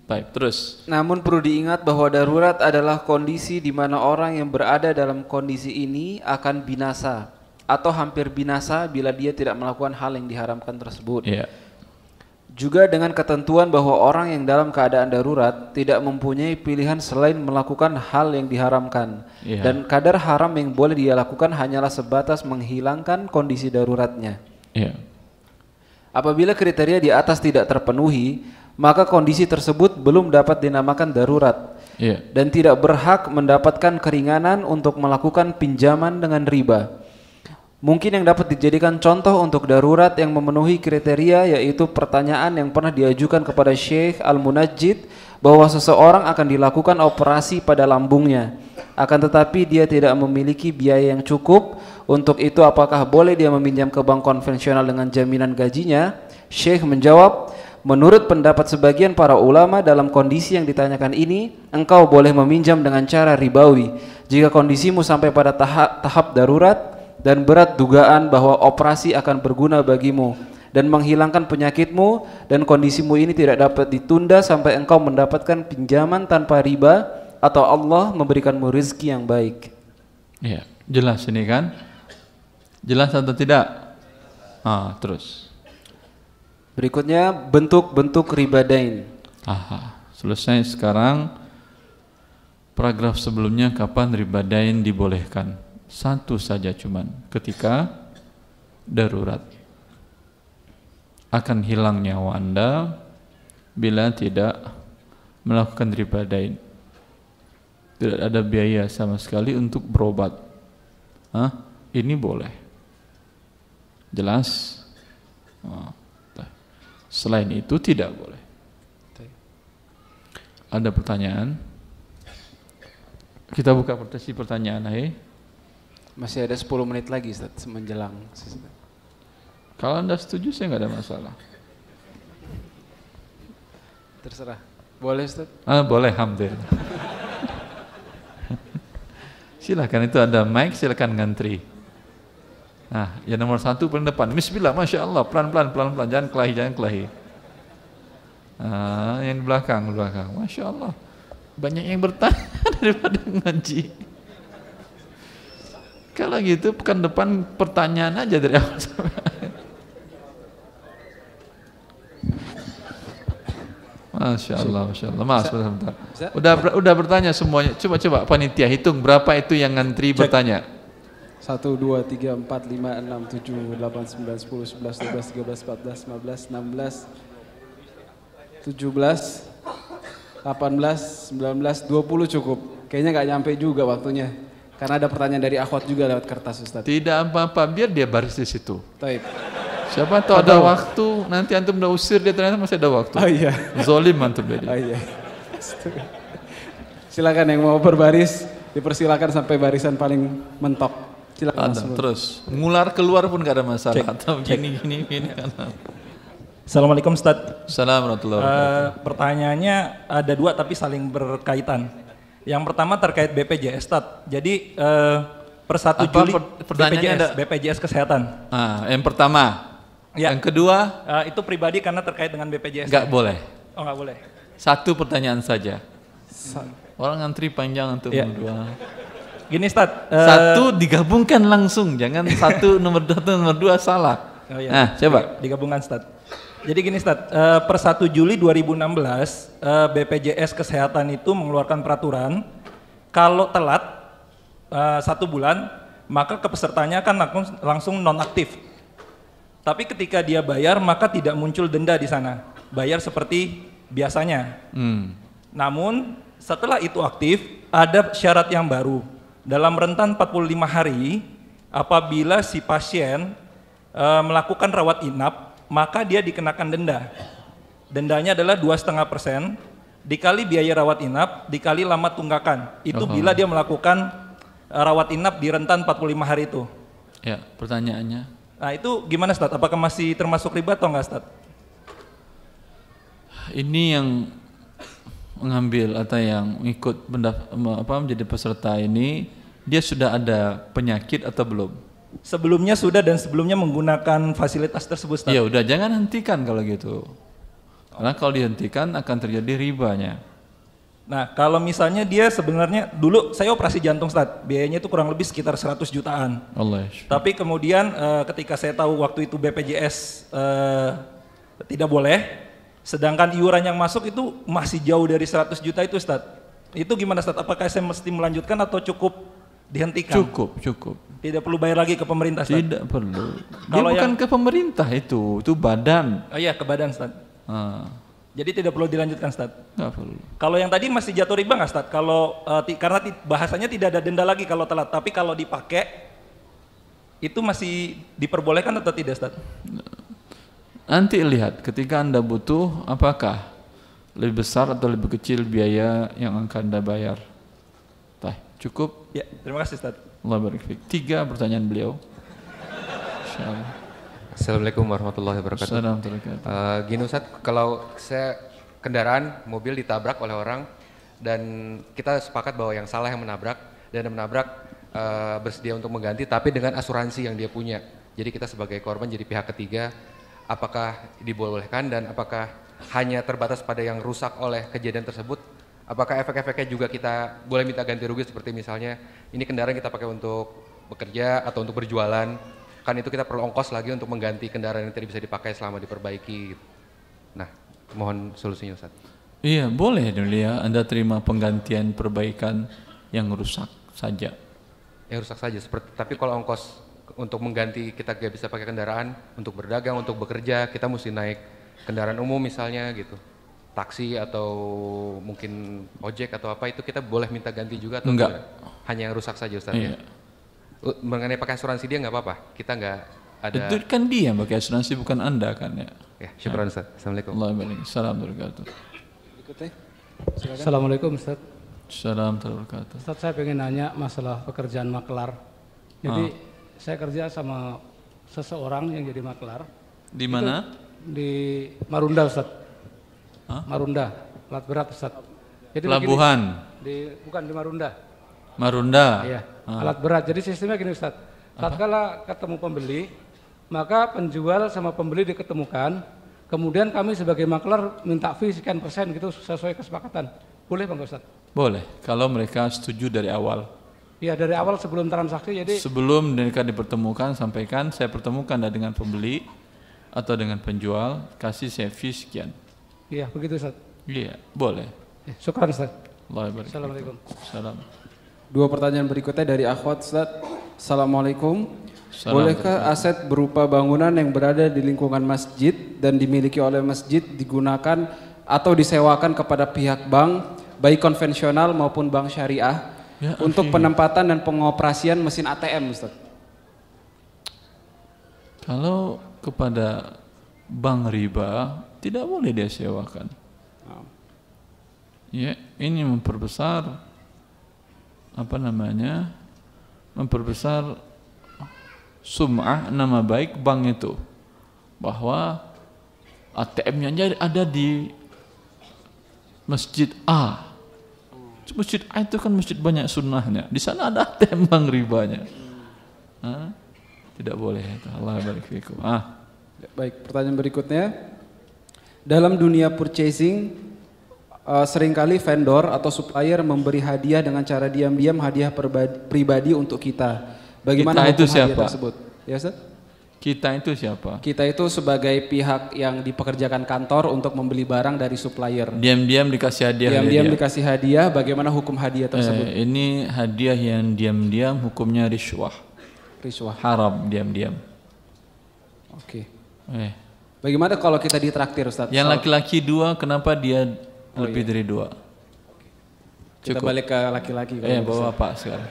Baik, terus. Namun perlu diingat bahwa darurat adalah kondisi di mana orang yang berada dalam kondisi ini akan binasa atau hampir binasa bila dia tidak melakukan hal yang diharamkan tersebut. Yeah. Juga dengan ketentuan bahwa orang yang dalam keadaan darurat tidak mempunyai pilihan selain melakukan hal yang diharamkan. Yeah. Dan kadar haram yang boleh dia lakukan hanyalah sebatas menghilangkan kondisi daruratnya. Yeah. Apabila kriteria di atas tidak terpenuhi, maka kondisi tersebut belum dapat dinamakan darurat. Yeah. Dan tidak berhak mendapatkan keringanan untuk melakukan pinjaman dengan riba. Mungkin yang dapat dijadikan contoh untuk darurat yang memenuhi kriteria yaitu pertanyaan yang pernah diajukan kepada Syekh Al-Munajjid bahwa seseorang akan dilakukan operasi pada lambungnya, akan tetapi dia tidak memiliki biaya yang cukup. Untuk itu apakah boleh dia meminjam ke bank konvensional dengan jaminan gajinya? Syekh menjawab, menurut pendapat sebagian para ulama dalam kondisi yang ditanyakan ini, engkau boleh meminjam dengan cara ribawi jika kondisimu sampai pada tahap darurat dan berat dugaan bahwa operasi akan berguna bagimu dan menghilangkan penyakitmu, dan kondisimu ini tidak dapat ditunda sampai engkau mendapatkan pinjaman tanpa riba atau Allah memberikanmu rezeki yang baik. Ya, jelas ini kan? Jelas atau tidak? Terus. Berikutnya bentuk-bentuk riba dain. Selesai sekarang. Paragraf sebelumnya kapan riba dain dibolehkan? Satu saja cuman ketika darurat. akan hilang nyawa Anda bila tidak melakukan riba dain. Tidak ada biaya sama sekali untuk berobat. Ini boleh. Jelas? Selain itu tidak boleh. Ada pertanyaan? Kita buka sesi pertanyaan, Masih ada 10 menit lagi, Ustaz, menjelang. Kalau Anda setuju, saya nggak ada masalah. Terserah. Boleh, Ustaz? Boleh, alhamdulillah. Silakan, itu ada mic, silakan ngantri. Nah, yang nomor 1 paling depan. Bismillah, masya Allah, pelan-pelan, jangan kelahi. Yang di belakang, masya Allah, banyak yang bertanya daripada ngaji. Kalau gitu, pekan depan pertanyaan aja dari awal sampai akhir. Masya Allah. Mas, bentar. Udah bertanya semuanya. Coba panitia hitung berapa itu yang ngantri bertanya. 1, 2, 3, 4, 5, 6, 7, 8, 9, 10, 11, 12, 13, 14, 15, 16, 17, 18, 19, 20 cukup. Kayaknya nggak nyampe juga waktunya. Karena ada pertanyaan dari akhwat juga lewat kertas, Ustaz. Tidak apa-apa, biar dia baris di situ. Taib. Siapa tahu ada waktu, nanti antum udah usir dia, ternyata masih ada waktu. Oh iya. Zolim antum jadi. Oh iya. Silakan yang mau berbaris, dipersilakan sampai barisan paling mentok. Silakan. Terus ngular keluar pun gak ada masalah. Atau gini. Assalamualaikum, Ustaz. Assalamualaikum warahmatullahi wabarakatuh. Pertanyaannya ada 2 tapi saling berkaitan. Yang pertama terkait BPJS, Ustaz. Jadi per 1 Juli BPJS Kesehatan. Yang pertama. Ya. Yang kedua? Itu pribadi karena terkait dengan BPJS. Nggak boleh. Oh, nggak boleh. 1 pertanyaan saja. Orang ngantri panjang untuk berdua. Gini, Ustaz. 1 digabungkan langsung, jangan 1 nomor 1 nomor 2 salah. Oh, iya. Nah, coba. Digabungkan, Ustaz. Jadi gini, Ustaz. Per 1 Juli 2016 BPJS Kesehatan itu mengeluarkan peraturan kalau telat 1 bulan maka kepesertanya kan langsung nonaktif. Tapi ketika dia bayar maka tidak muncul denda di sana. Bayar seperti biasanya. Namun setelah itu aktif ada syarat yang baru. Dalam rentan 45 hari apabila si pasien melakukan rawat inap maka dia dikenakan denda. Dendanya adalah 2,5% dikali biaya rawat inap dikali lama tunggakan. Itu bila dia melakukan rawat inap di rentan 45 hari itu. Ya, pertanyaannya. Nah itu gimana, Ustaz? Apakah masih termasuk riba atau enggak, Ustaz? Ini yang mengambil atau yang ikut menjadi peserta ini, dia sudah ada penyakit atau belum? Sebelumnya sudah dan sebelumnya menggunakan fasilitas tersebut, Ustaz. Ya udah, jangan hentikan kalau gitu. Karena kalau dihentikan akan terjadi ribanya. Nah, kalau misalnya dia sebenarnya dulu saya operasi jantung, Ustaz, biayanya itu kurang lebih sekitar 100 jutaan. Allah. Tapi kemudian ketika saya tahu waktu itu BPJS tidak boleh, sedangkan iuran yang masuk itu masih jauh dari 100 juta itu, Ustaz. Itu gimana, Ustaz? Apakah saya mesti melanjutkan atau cukup dihentikan? Cukup. Tidak perlu bayar lagi ke pemerintah, Ustaz? Tidak perlu. Dia bukan ke pemerintah itu badan. Oh iya, ke badan, Ustaz. Jadi tidak perlu dilanjutkan, Ustaz? Nggak perlu. Kalau yang tadi masih jatuh riba nggak, Ustaz? Kalau karena bahasanya tidak ada denda lagi kalau telat, tapi kalau dipakai itu masih diperbolehkan atau tidak, Ustaz? Nanti lihat ketika Anda butuh apakah lebih besar atau lebih kecil biaya yang akan Anda bayar. Cukup? Ya, terima kasih, Ustaz. Allah barik fiik. 3 pertanyaan beliau. Insyaallah. Assalamualaikum warahmatullahi wabarakatuh. Gini, Ustaz, kalau saya kendaraan mobil ditabrak oleh orang dan kita sepakat bahwa yang salah yang menabrak dan yang menabrak bersedia untuk mengganti tapi dengan asuransi yang dia punya. Jadi kita sebagai korban jadi pihak ketiga, apakah dibolehkan dan apakah hanya terbatas pada yang rusak oleh kejadian tersebut? Apakah efek-efeknya juga kita boleh minta ganti rugi seperti misalnya ini kendaraan kita pakai untuk bekerja atau untuk berjualan? Kan itu kita perlu ongkos lagi untuk mengganti kendaraan yang tidak bisa dipakai selama diperbaiki. Nah, mohon solusinya, Ustaz. Iya, boleh dulu ya. Anda terima penggantian perbaikan yang rusak saja. Yang rusak saja, tapi kalau ongkos untuk mengganti kita gak bisa pakai kendaraan untuk berdagang, untuk bekerja, kita mesti naik kendaraan umum misalnya gitu, taksi atau mungkin ojek atau apa, itu kita boleh minta ganti juga atau enggak? Hanya yang rusak saja Ustaz Iya. ya? Mengenai pakai asuransi dia nggak apa-apa, kita nggak ada. Itu kan dia yang pakai asuransi, bukan Anda kan ya. Ya, syukran Ustaz. Assalamualaikum. Waalaikumsalam. Assalamualaikum Ustaz. Assalamualaikum warahmatullahi. Ustaz, saya pengen nanya masalah pekerjaan maklar. Jadi saya kerja sama seseorang yang jadi maklar. Di mana? Di Marunda Ustaz. Marunda, alat berat Ustaz. Jadi Pelabuhan. bukan di Marunda. Marunda. Iya, alat berat. Jadi sistemnya gini Ustaz. Tatkala ketemu pembeli, maka penjual sama pembeli diketemukan. Kemudian kami sebagai maklar minta fee sekian persen gitu sesuai kesepakatan. Boleh Bang Ustaz? Boleh, kalau mereka setuju dari awal. Iya, dari awal sebelum transaksi. Jadi sebelum mereka dipertemukan, sampaikan saya pertemukan dengan pembeli atau dengan penjual, kasih saya fee sekian. iya, begitu Ustaz. Iya, boleh. Syukran Ustaz. Assalamualaikum. Salam. Dua pertanyaan berikutnya dari akhwat Ustaz. Assalamualaikum. Bolehkah aset berupa bangunan yang berada di lingkungan masjid dan dimiliki oleh masjid digunakan atau disewakan kepada pihak bank, baik konvensional maupun bank syariah, untuk penempatan dan pengoperasian mesin ATM, Ustaz? Kalau kepada bank riba, tidak boleh dia sewakan. Ya, ini memperbesar memperbesar sum'ah, nama baik bank itu, bahwa ATM-nya ada di masjid A. Masjid A itu kan masjid banyak sunnahnya, di sana ada ATM bank ribanya. Tidak boleh. Allah barik fikum. Baik, pertanyaan berikutnya. Dalam dunia purchasing, seringkali vendor atau supplier memberi hadiah dengan cara diam-diam, hadiah pribadi untuk kita. Bagaimana kita itu hukum siapa? hadiah tersebut? Ya, Ustaz? Kita itu siapa? Kita itu sebagai pihak yang dipekerjakan kantor untuk membeli barang dari supplier. Diam-diam dikasih hadiah. Diam-diam dikasih hadiah. Bagaimana hukum hadiah tersebut? Ini hadiah yang diam-diam, hukumnya riswah. Riswah. Haram diam-diam. Oke. Bagaimana kalau kita ditraktir, Ustaz? Yang laki-laki 2, kenapa dia lebih dari 2? Kita balik ke laki-laki. Bawa Pak sekarang.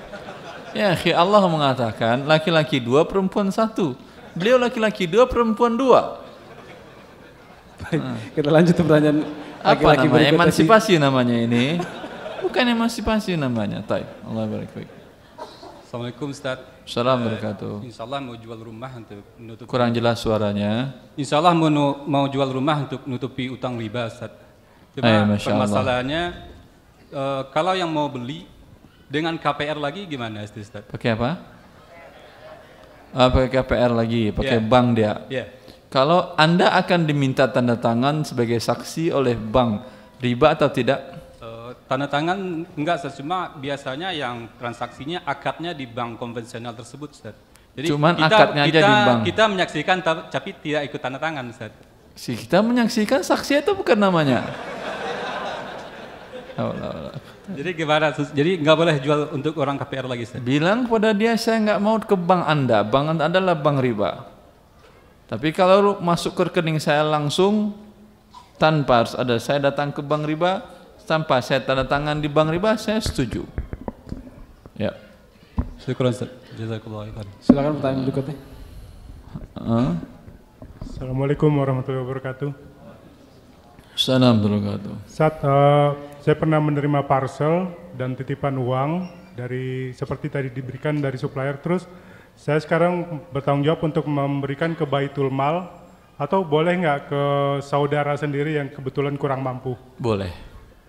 Ya, Allah mengatakan laki-laki 2, perempuan 1. Beliau laki-laki 2, perempuan 2. Baik, kita lanjut ke pertanyaan apa namanya? Emansipasi namanya ini. Bukan emansipasi namanya. Taib. Allah barik fiik. Assalamualaikum Ustaz. Assalamualaikum. Insya Allah mau jual rumah untuk menutupi. Kurang jelas suaranya. Insya Allah mau jual rumah untuk menutupi utang riba Ustaz. Cuma permasalahannya kalau yang mau beli dengan KPR lagi gimana Ustaz? Pakai apa? Pakai KPR lagi, pakai bank dia. Kalau Anda akan diminta tanda tangan sebagai saksi oleh bank, riba atau tidak? Tanda tangan enggak, cuma biasanya yang transaksinya akadnya di bank konvensional tersebut, Ustaz. Jadi cuman akadnya aja di bank. Kita menyaksikan tapi tidak ikut tanda tangan, Ustaz. Kita menyaksikan, saksi itu bukan namanya. Jadi gimana? Jadi nggak boleh jual untuk orang KPR lagi, Ustaz? Bilang kepada dia, saya nggak mau ke bank Anda. Bank Anda adalah bank riba. Tapi kalau masuk ke rekening saya langsung, tanpa harus ada saya datang ke bank riba, tanpa saya tanda tangan di bank riba, saya setuju. Ya. Syukur Ustaz. Jazakallahu khairan. Silakan pertanyaan berikutnya. Assalamualaikum warahmatullahi wabarakatuh. Assalamualaikum. Saya pernah menerima parcel dan titipan uang dari seperti tadi diberikan dari supplier, terus saya sekarang bertanggung jawab untuk memberikan ke Baitul Mal, atau boleh nggak ke saudara sendiri yang kebetulan kurang mampu? Boleh.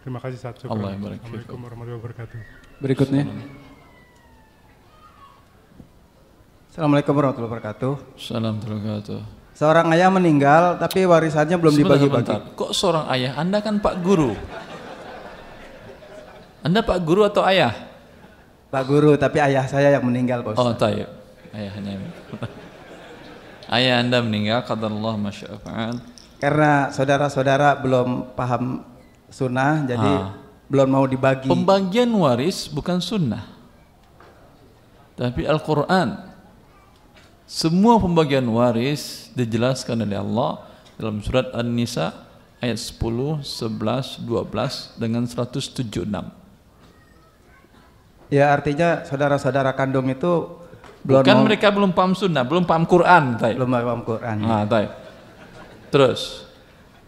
Terima kasih Ustaz. Assalamualaikum warahmatullahi wabarakatuh. Berikutnya. Assalamualaikum warahmatullahi wabarakatuh. Assalamualaikum. Seorang ayah meninggal tapi warisannya belum dibagi-bagi. Kok seorang ayah? Anda kan Pak Guru. Anda Pak Guru atau ayah? Pak Guru, tapi ayah saya yang meninggal, Bos. Oh, tayyib. Ayahnya. Ayah Anda meninggal, qadarullah masya'afa'al. Karena saudara-saudara belum paham sunnah, jadi belum mau dibagi. Pembagian waris bukan sunnah, tapi Al-Quran. Semua pembagian waris dijelaskan oleh Allah dalam surat An-Nisa ayat 10, 11, 12 dengan 176. Ya artinya saudara-saudara kandung itu bukan mereka belum paham sunnah, belum paham Quran, tay. Belum paham Quran. Tay. Terus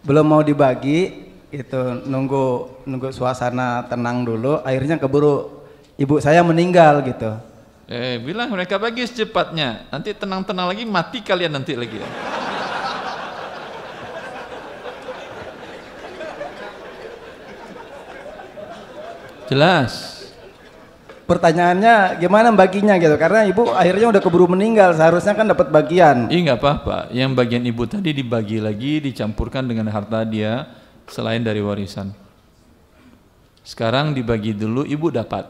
belum mau dibagi, itu nunggu suasana tenang dulu, akhirnya keburu ibu saya meninggal gitu. Bilang mereka bagi secepatnya, nanti tenang-tenang lagi mati kalian nanti lagi ya. Jelas. Pertanyaannya gimana baginya gitu, karena ibu akhirnya udah keburu meninggal, seharusnya kan dapat bagian. Iya nggak apa-apa, yang bagian ibu tadi dibagi lagi, dicampurkan dengan harta dia selain dari warisan. Sekarang dibagi dulu, ibu dapat.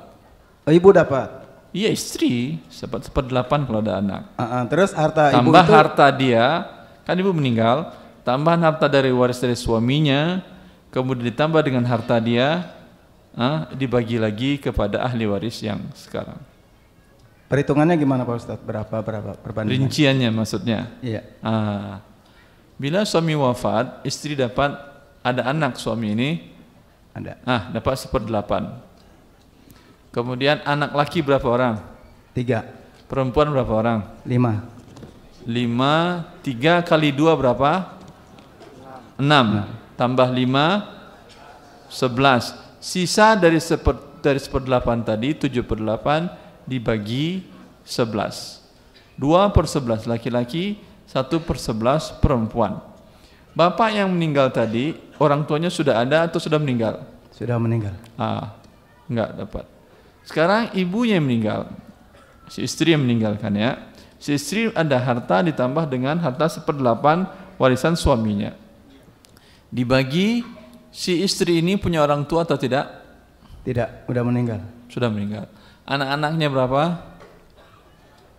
Oh, ibu dapat? Iya, istri dapat 1/8 kalau ada anak. Terus harta tambah ibu itu... harta dia, kan ibu meninggal, tambahan harta dari waris dari suaminya, kemudian ditambah dengan harta dia, dibagi lagi kepada ahli waris yang sekarang. Perhitungannya gimana Pak Ustadz? Berapa perbandingan? Rinciannya maksudnya? Iya. Bila suami wafat, istri dapat, ada anak suami ini, ada. Dapat 1/8. Kemudian anak laki berapa orang? 3. Perempuan berapa orang? 5. 3 kali 2 berapa? 6. Tambah 5, 11. Sisa dari 1/8 tadi, 7/8 dibagi 11. 2/11 laki-laki, 1/11 perempuan. Bapak yang meninggal tadi, orang tuanya sudah ada atau sudah meninggal? Sudah meninggal. Enggak dapat. Sekarang ibunya yang meninggal, si istri yang meninggalkan ya. Si istri ada harta ditambah dengan harta 1/8 warisan suaminya. Dibagi, si istri ini punya orang tua atau tidak? Tidak, udah meninggal. Sudah meninggal. Anak-anaknya berapa?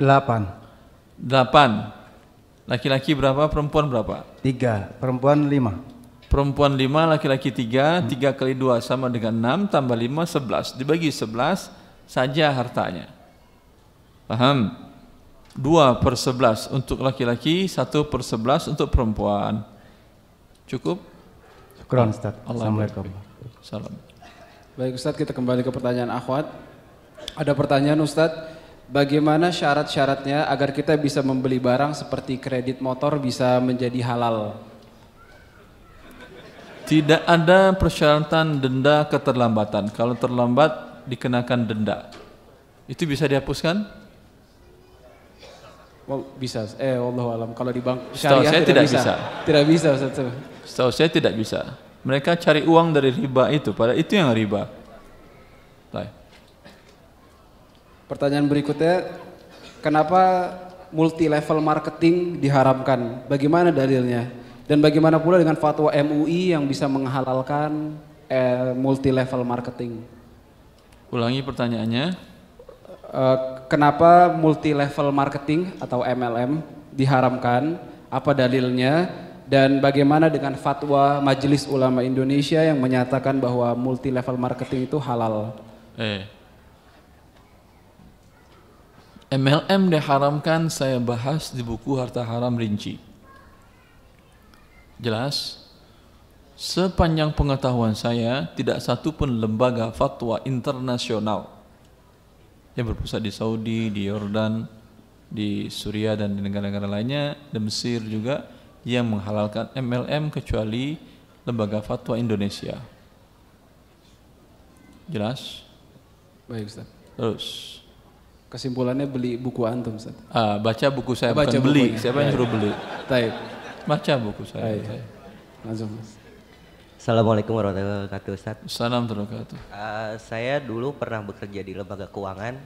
8. Laki-laki berapa? Perempuan berapa? 3. Perempuan 5. Perempuan 5, laki-laki 3. 3 kali 2 sama dengan 6, tambah 5, 11. Dibagi 11 saja hartanya. Paham? 2/11 untuk laki-laki, 1/11 untuk perempuan. Cukup? Syukran Ustaz. Assalamualaikum. Salam. Baik Ustaz, kita kembali ke pertanyaan akhwat. Ada pertanyaan Ustaz, bagaimana syarat-syaratnya agar kita bisa membeli barang seperti kredit motor bisa menjadi halal? Tidak ada persyaratan denda keterlambatan. Kalau terlambat dikenakan denda. Itu bisa dihapuskan? Bisa. Wallahu alam. Kalau di bank syariah saya tidak bisa. Tidak bisa Ustaz. Setahu saya tidak bisa. Mereka cari uang dari riba itu, padahal itu yang riba. Baik. Pertanyaan berikutnya, kenapa multi level marketing diharamkan? Bagaimana dalilnya? Dan bagaimana pula dengan fatwa MUI yang bisa menghalalkan multi level marketing? Ulangi pertanyaannya. Kenapa multi level marketing atau MLM diharamkan? Apa dalilnya? Dan bagaimana dengan fatwa Majelis Ulama Indonesia yang menyatakan bahwa multi level marketing itu halal? MLM diharamkan, saya bahas di buku Harta Haram Rinci. Jelas? Sepanjang pengetahuan saya, tidak satu pun lembaga fatwa internasional yang berpusat di Saudi, di Yordan, di Suriah dan di negara-negara lainnya, di Mesir juga, yang menghalalkan MLM kecuali lembaga fatwa Indonesia. Jelas? Baik Ustaz. Terus kesimpulannya beli buku antum Ustaz. Baca buku saya, bukan beli. Siapa yang suruh beli? Baik. Baca buku saya. Langsung. Assalamualaikum warahmatullahi wabarakatuh Ustaz. Assalamualaikum warahmatullahi wabarakatuh. Saya dulu pernah bekerja di lembaga keuangan.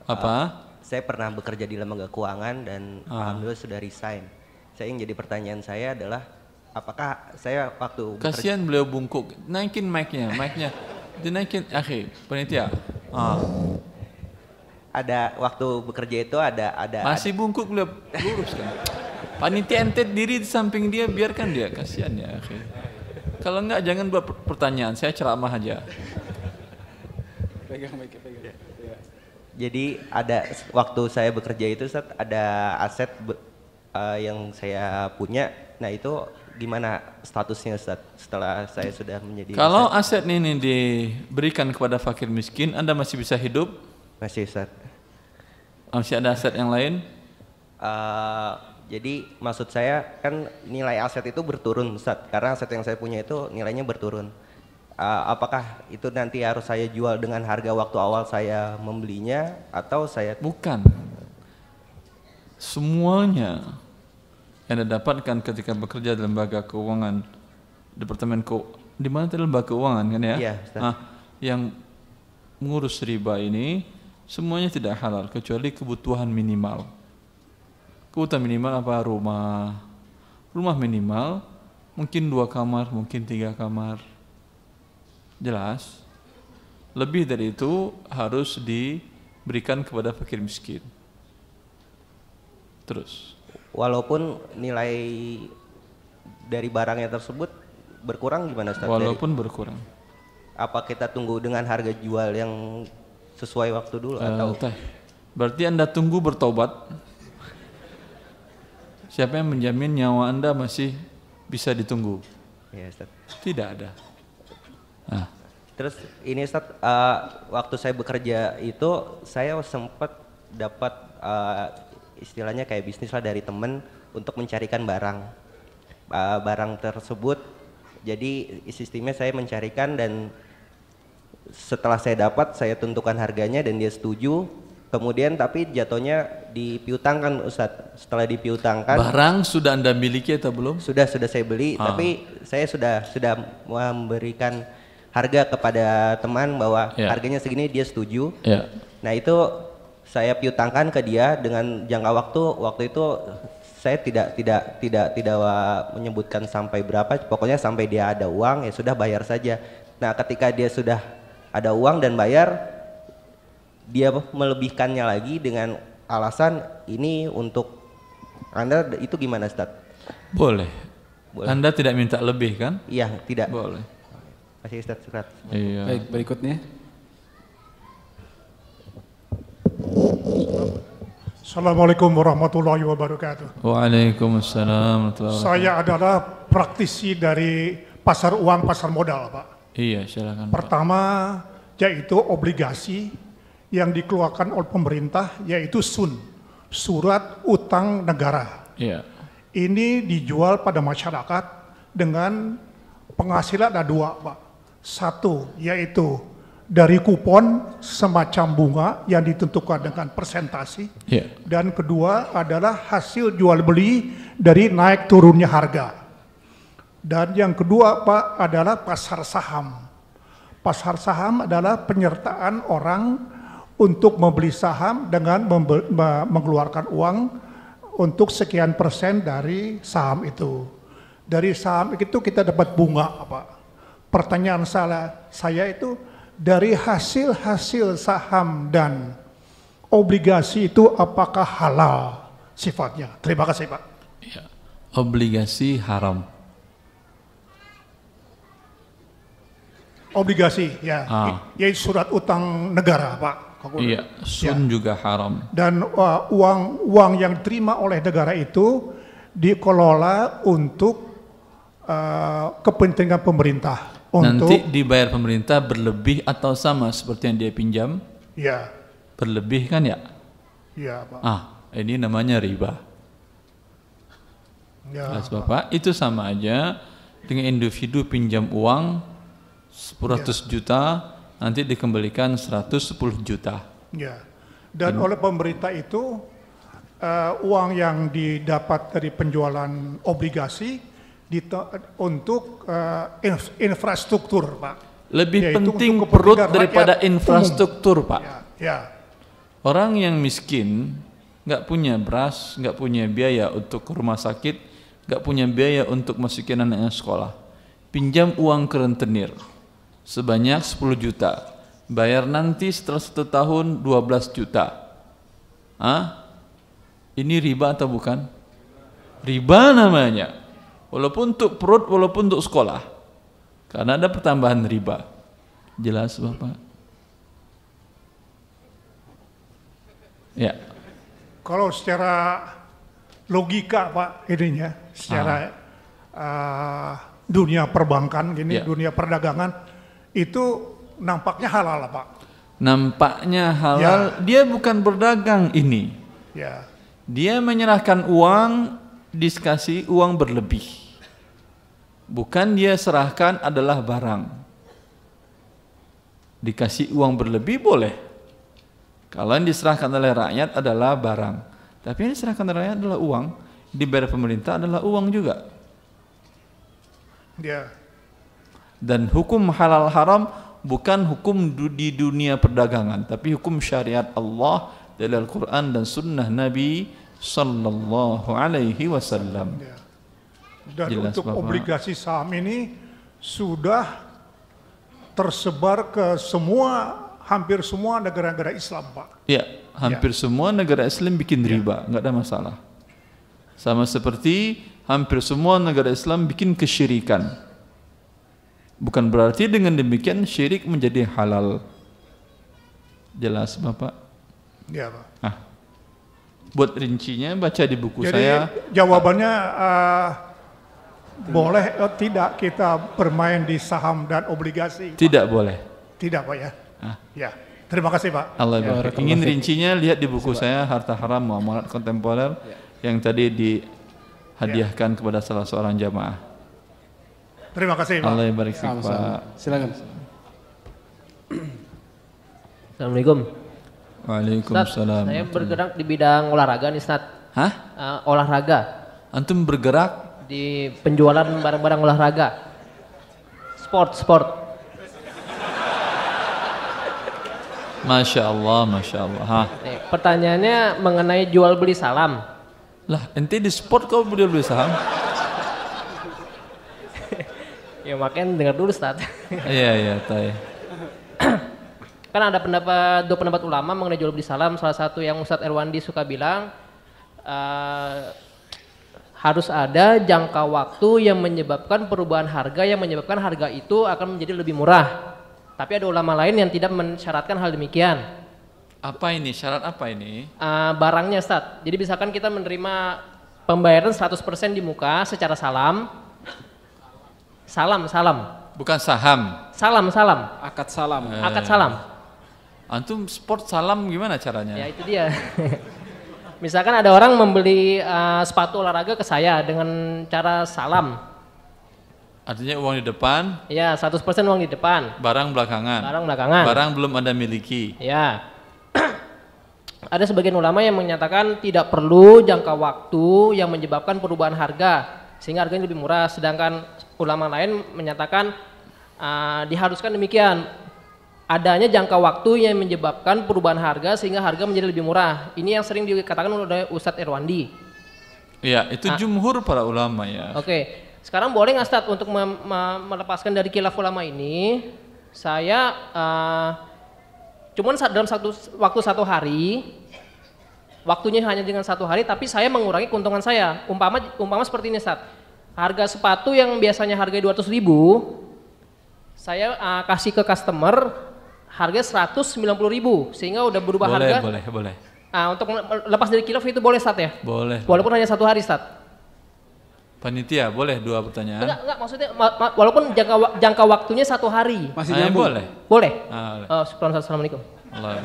Apa? Saya pernah bekerja di lembaga keuangan dan alhamdulillah sudah resign. Saya yang jadi pertanyaan saya adalah apakah saya waktu kasihan beliau bungkuk, naikin mic-nya, dinaikin, panitia. Ada waktu bekerja itu ada masih bungkuk beliau, lurus kan. Panitia ente diri di samping dia, biarkan dia, kasihan ya akhi. Kalau enggak jangan buat pertanyaan, saya ceramah aja. Pegang. Jadi ada waktu saya bekerja itu Ustaz, ada aset yang saya punya. Nah itu gimana statusnya Ustaz setelah saya sudah menjadi Kalau aset ini diberikan kepada fakir miskin, Anda masih bisa hidup? Masih Ustaz. Masih ada aset yang lain? Jadi maksud saya kan nilai aset itu berturun Ustaz, karena aset yang saya punya itu nilainya berturun. Apakah itu nanti harus saya jual dengan harga waktu awal saya membelinya atau saya... Bukan. Semuanya yang Anda dapatkan ketika bekerja di lembaga keuangan, departemen di mana itu lembaga keuangan kan ya? Iya, Ustaz. Yang mengurus riba ini semuanya tidak halal kecuali kebutuhan minimal. Kebutuhan minimal apa? Rumah minimal mungkin 2 kamar, mungkin 3 kamar. Jelas. Lebih dari itu harus diberikan kepada fakir miskin. Terus. Walaupun nilai dari barangnya tersebut berkurang gimana Ustaz? Walaupun berkurang. Apa kita tunggu dengan harga jual yang sesuai waktu dulu atau? Berarti Anda tunggu bertobat. Siapa yang menjamin nyawa Anda masih bisa ditunggu? Ya Ustaz. Tidak ada. Terus ini Ustaz, waktu saya bekerja itu saya sempat dapat istilahnya kayak bisnis lah dari temen untuk mencarikan barang tersebut. Jadi sistemnya saya mencarikan dan setelah saya dapat saya tentukan harganya dan dia setuju. Kemudian tapi jatuhnya dipiutangkan Ustaz. Setelah dipiutangkan, barang sudah Anda miliki atau belum? Sudah saya beli, tapi saya sudah memberikan harga kepada teman bahwa harganya segini, dia setuju. Nah itu saya piutangkan ke dia dengan jangka waktu itu saya tidak menyebutkan sampai berapa, pokoknya sampai dia ada uang ya sudah bayar saja. Nah ketika dia sudah ada uang dan bayar, dia melebihkannya lagi dengan alasan ini untuk Anda, itu gimana Ustaz? Boleh. Anda tidak minta lebih kan? Iya, tidak. Boleh. Masih Ustaz surat. Iya. Baik, berikutnya. Assalamualaikum warahmatullahi wabarakatuh. Waalaikumsalam warahmatullahi wabarakatuh. Saya adalah praktisi dari pasar uang, pasar modal, Pak. Iya, silakan. Pertama, yaitu obligasi yang dikeluarkan oleh pemerintah, yaitu SUN, Surat Utang Negara. Iya. Ini dijual pada masyarakat dengan penghasilan ada 2, Pak. 1, yaitu dari kupon semacam bunga yang ditentukan dengan persentase. Dan kedua adalah hasil jual beli dari naik turunnya harga. Dan yang kedua Pak adalah pasar saham. Pasar saham adalah penyertaan orang untuk membeli saham dengan mengeluarkan uang untuk sekian persen dari saham itu. Dari saham itu kita dapat bunga, Pak. Pertanyaan saya itu dari hasil saham dan obligasi itu apakah halal sifatnya? Terima kasih, Pak. Ya. Obligasi haram. Obligasi, ya. Yaitu surat utang negara, Pak. Iya, sun juga haram. Dan uang yang diterima oleh negara itu dikelola untuk kepentingan pemerintah. Nanti dibayar pemerintah berlebih atau sama seperti yang dia pinjam? Iya. Berlebih kan ya? Iya, Pak. Ini namanya riba. Ya, Jelas Bapak, itu sama aja dengan individu pinjam uang 100 juta, nanti dikembalikan 110 juta. Ya. Dan oleh pemerintah itu uang yang didapat dari penjualan obligasi untuk infrastruktur, Pak. Lebih penting perut daripada infrastruktur, Pak. Ya. Orang yang miskin nggak punya beras, nggak punya biaya untuk ke rumah sakit, nggak punya biaya untuk masukin anaknya sekolah. Pinjam uang ke rentenir sebanyak 10 juta. Bayar nanti setelah 1 tahun 12 juta. Ini riba atau bukan? Riba namanya. Walaupun untuk perut, walaupun untuk sekolah. Karena ada pertambahan riba. Jelas Bapak? Ya. Kalau secara logika Pak ininya, secara dunia perbankan gini, dunia perdagangan itu nampaknya halal Pak. Nampaknya halal, dia bukan berdagang ini. Ya. Dia menyerahkan uang, dikasih uang berlebih. Bukan dia serahkan adalah barang. Dikasih uang berlebih boleh. Kalau yang diserahkan oleh rakyat adalah barang. Tapi yang diserahkan oleh rakyat adalah uang. Dibayar pemerintah adalah uang juga. Ya. Dan hukum halal haram bukan hukum di dunia perdagangan, tapi hukum syariat Allah dari Al-Quran dan Sunnah Nabi Sallallahu Alaihi Wasallam. Ya. Dan Jelas, untuk Bapak. obligasi saham ini sudah tersebar ke hampir semua negara-negara Islam Pak. Ya, hampir semua negara Islam bikin riba, nggak ada masalah. Sama seperti hampir semua negara Islam bikin kesyirikan. Bukan berarti dengan demikian syirik menjadi halal. Jelas Bapak? Ya Pak. Buat rincinya baca di buku Jadi, saya. jawabannya boleh atau tidak kita bermain di saham dan obligasi? Tidak boleh. Tidak Pak ya? Ya. Terima kasih Pak. Allah barik. Ingin rincinya lihat di buku saya Harta Haram Muamalat Kontemporer yang tadi dihadiahkan kepada salah seorang jamaah. Terima kasih Pak. Allah barik fiik Pak. Silakan. Assalamualaikum. Waalaikumsalam. Saya bergerak di bidang olahraga nih Ustaz. Hah? Olahraga. Antum bergerak di penjualan barang-barang olahraga. Sport. Masya Allah, Masya Allah. Nih, pertanyaannya mengenai jual beli salam. Lah, ente di sport kau jual beli saham? Ya makanya dengar dulu Ustaz. Iya, tay. Kan ada dua pendapat ulama mengenai jual beli salam. Salah satu yang Ustadz Erwandi suka bilang harus ada jangka waktu yang menyebabkan perubahan harga yang menyebabkan harga itu akan menjadi lebih murah. Tapi ada ulama lain yang tidak mensyaratkan hal demikian. Apa ini? Syarat apa ini? Barangnya Ustadz. Jadi misalkan kita menerima pembayaran 100% di muka secara salam. Salam. Bukan saham. Salam. Akad salam. Akad salam. Antum sport salam gimana caranya? Ya itu dia. Misalkan ada orang membeli sepatu olahraga ke saya dengan cara salam. Artinya uang di depan? Ya, 100% uang di depan. Barang belakangan? Barang belakangan. Barang belum Anda miliki? Ya. Ada sebagian ulama yang menyatakan tidak perlu jangka waktu yang menyebabkan perubahan harga sehingga harganya lebih murah, sedangkan ulama lain menyatakan diharuskan demikian, adanya jangka waktu yang menyebabkan perubahan harga sehingga harga menjadi lebih murah. Ini yang sering dikatakan oleh Ustadz Erwandi. Ya, itu jumhur para ulama ya. Oke, sekarang boleh nggak Ustadz untuk melepaskan dari khilaf ulama ini? Saya cuman dalam waktu satu hari, waktunya hanya dengan satu hari, tapi saya mengurangi keuntungan saya. Umpama seperti ini Ustadz, harga sepatu yang biasanya harganya 200.000, saya kasih ke customer harga 190.000, sehingga udah berubah harga. Boleh. Untuk lepas dari khilaf itu boleh Ustadz ya? Boleh. Walaupun hanya satu hari Ustadz. Panitia boleh 2 pertanyaan? Enggak, maksudnya walaupun jangka waktunya satu hari. Masih nyambung? Boleh. Boleh. Boleh. Assalamualaikum. Allah.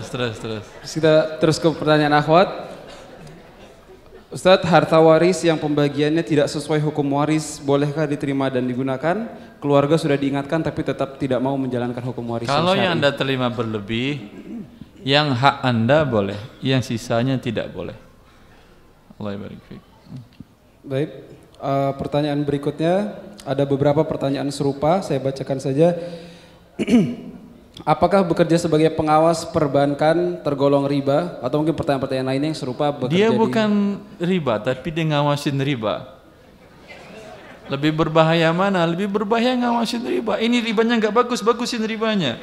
Terus. Kita terus ke pertanyaan akhwat. Ustadz, harta waris yang pembagiannya tidak sesuai hukum waris, bolehkah diterima dan digunakan? Keluarga sudah diingatkan tapi tetap tidak mau menjalankan hukum waris. Kalau yang Anda terima berlebih, yang hak Anda boleh, yang sisanya tidak boleh. Allah barik fiik. Baik, pertanyaan berikutnya, ada beberapa pertanyaan serupa, saya bacakan saja. Apakah bekerja sebagai pengawas perbankan tergolong riba? Atau mungkin pertanyaan-pertanyaan lainnya yang serupa bekerja Dia bukan riba, tapi dia ngawasin riba. Lebih berbahaya mana? Lebih berbahaya ngawasin riba. Ini ribanya nggak bagusin ribanya.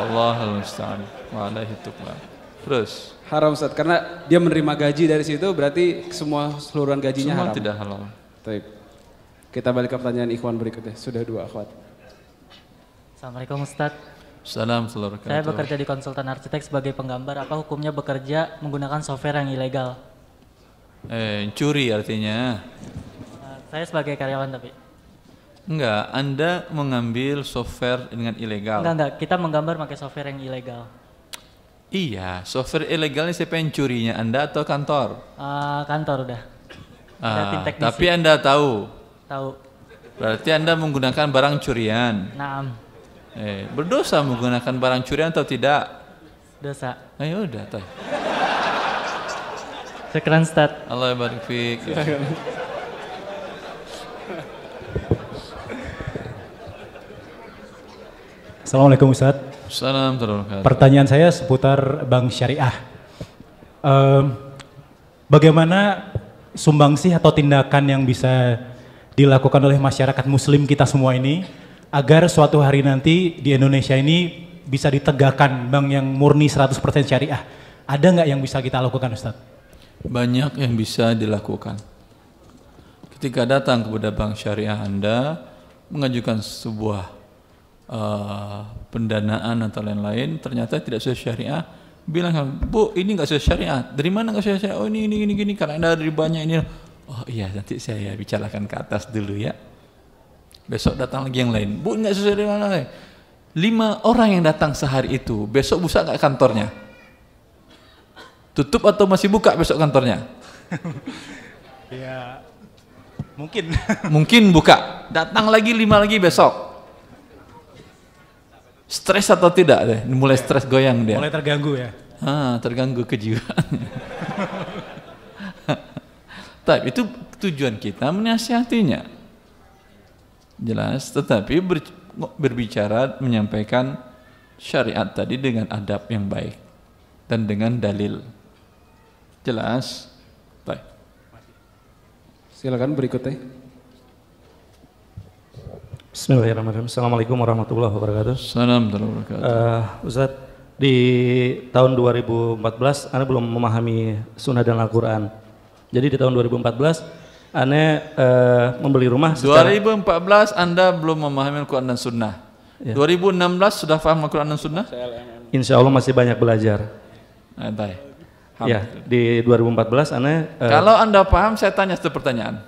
Allahul musta'an. Walaihi tuqlan. Terus. Haram Ustaz, karena dia menerima gaji dari situ, berarti seluruhan gajinya semua haram. Tidak halal. Baik. Kita balik ke pertanyaan ikhwan berikutnya. Sudah 2 akhwat. Assalamualaikum Ustaz. Salam seluruh. Saya bekerja di konsultan arsitek sebagai penggambar. Apa hukumnya bekerja menggunakan software yang ilegal? Curi artinya. Saya sebagai karyawan tapi. Enggak, Anda mengambil software dengan ilegal. Enggak, kita menggambar pakai software yang ilegal. Iya, software ilegalnya siapa yang curinya, Anda atau kantor? Kantor udah. Ada tim teknisi. Tapi Anda tahu? Tahu. Berarti Anda menggunakan barang curian. Naam. Berdosa menggunakan barang curian atau tidak? Dosa. Ayo udah, toh. Syukran Ustaz. Allah barik fiik. Assalamualaikum Ustaz. Assalamualaikum. Pertanyaan saya seputar bank syariah. Bagaimana sumbangsih atau tindakan yang bisa dilakukan oleh masyarakat muslim kita semua ini agar suatu hari nanti di Indonesia ini bisa ditegakkan bank yang murni 100% syariah? Ada nggak yang bisa kita lakukan Ustaz? Banyak yang bisa dilakukan. Ketika datang kepada bank syariah Anda mengajukan sebuah pendanaan atau lain-lain, ternyata tidak sesuai syariah, bilang, Bu, ini nggak sesuai syariah. Dari mana nggak sesuai syariah? Oh ini karena ada ribanya ini. Oh iya, nanti saya bicarakan ke atas dulu ya. Besok datang lagi yang lain. Bu, nggak sesuai dengan mana? 5 orang yang datang sehari itu, besok buka nggak kantornya? Tutup atau masih buka besok kantornya? Ya, mungkin. Mungkin buka. Datang lagi 5 lagi besok. Stres atau tidak deh? Mulai stres goyang dia. Mulai terganggu ya. Terganggu kejiwaannya. Tapi itu tujuan kita menasihatinya. Jelas, tetapi berbicara menyampaikan syariat tadi dengan adab yang baik dan dengan dalil. Jelas. Baik. Silakan berikutnya. Bismillahirrahmanirrahim. Assalamualaikum warahmatullahi wabarakatuh. Assalamualaikum warahmatullahi wabarakatuh. Ustaz, di tahun 2014 Anda belum memahami sunnah dan Al-Quran. Jadi di tahun 2014 Anda membeli rumah secara... 2014 Anda belum memahami Al-Quran dan sunnah. Ya. 2016 sudah paham Al-Quran dan sunnah? Insya Allah masih banyak belajar. Ya, di 2014 Anda... Kalau Anda paham, saya tanya satu pertanyaan.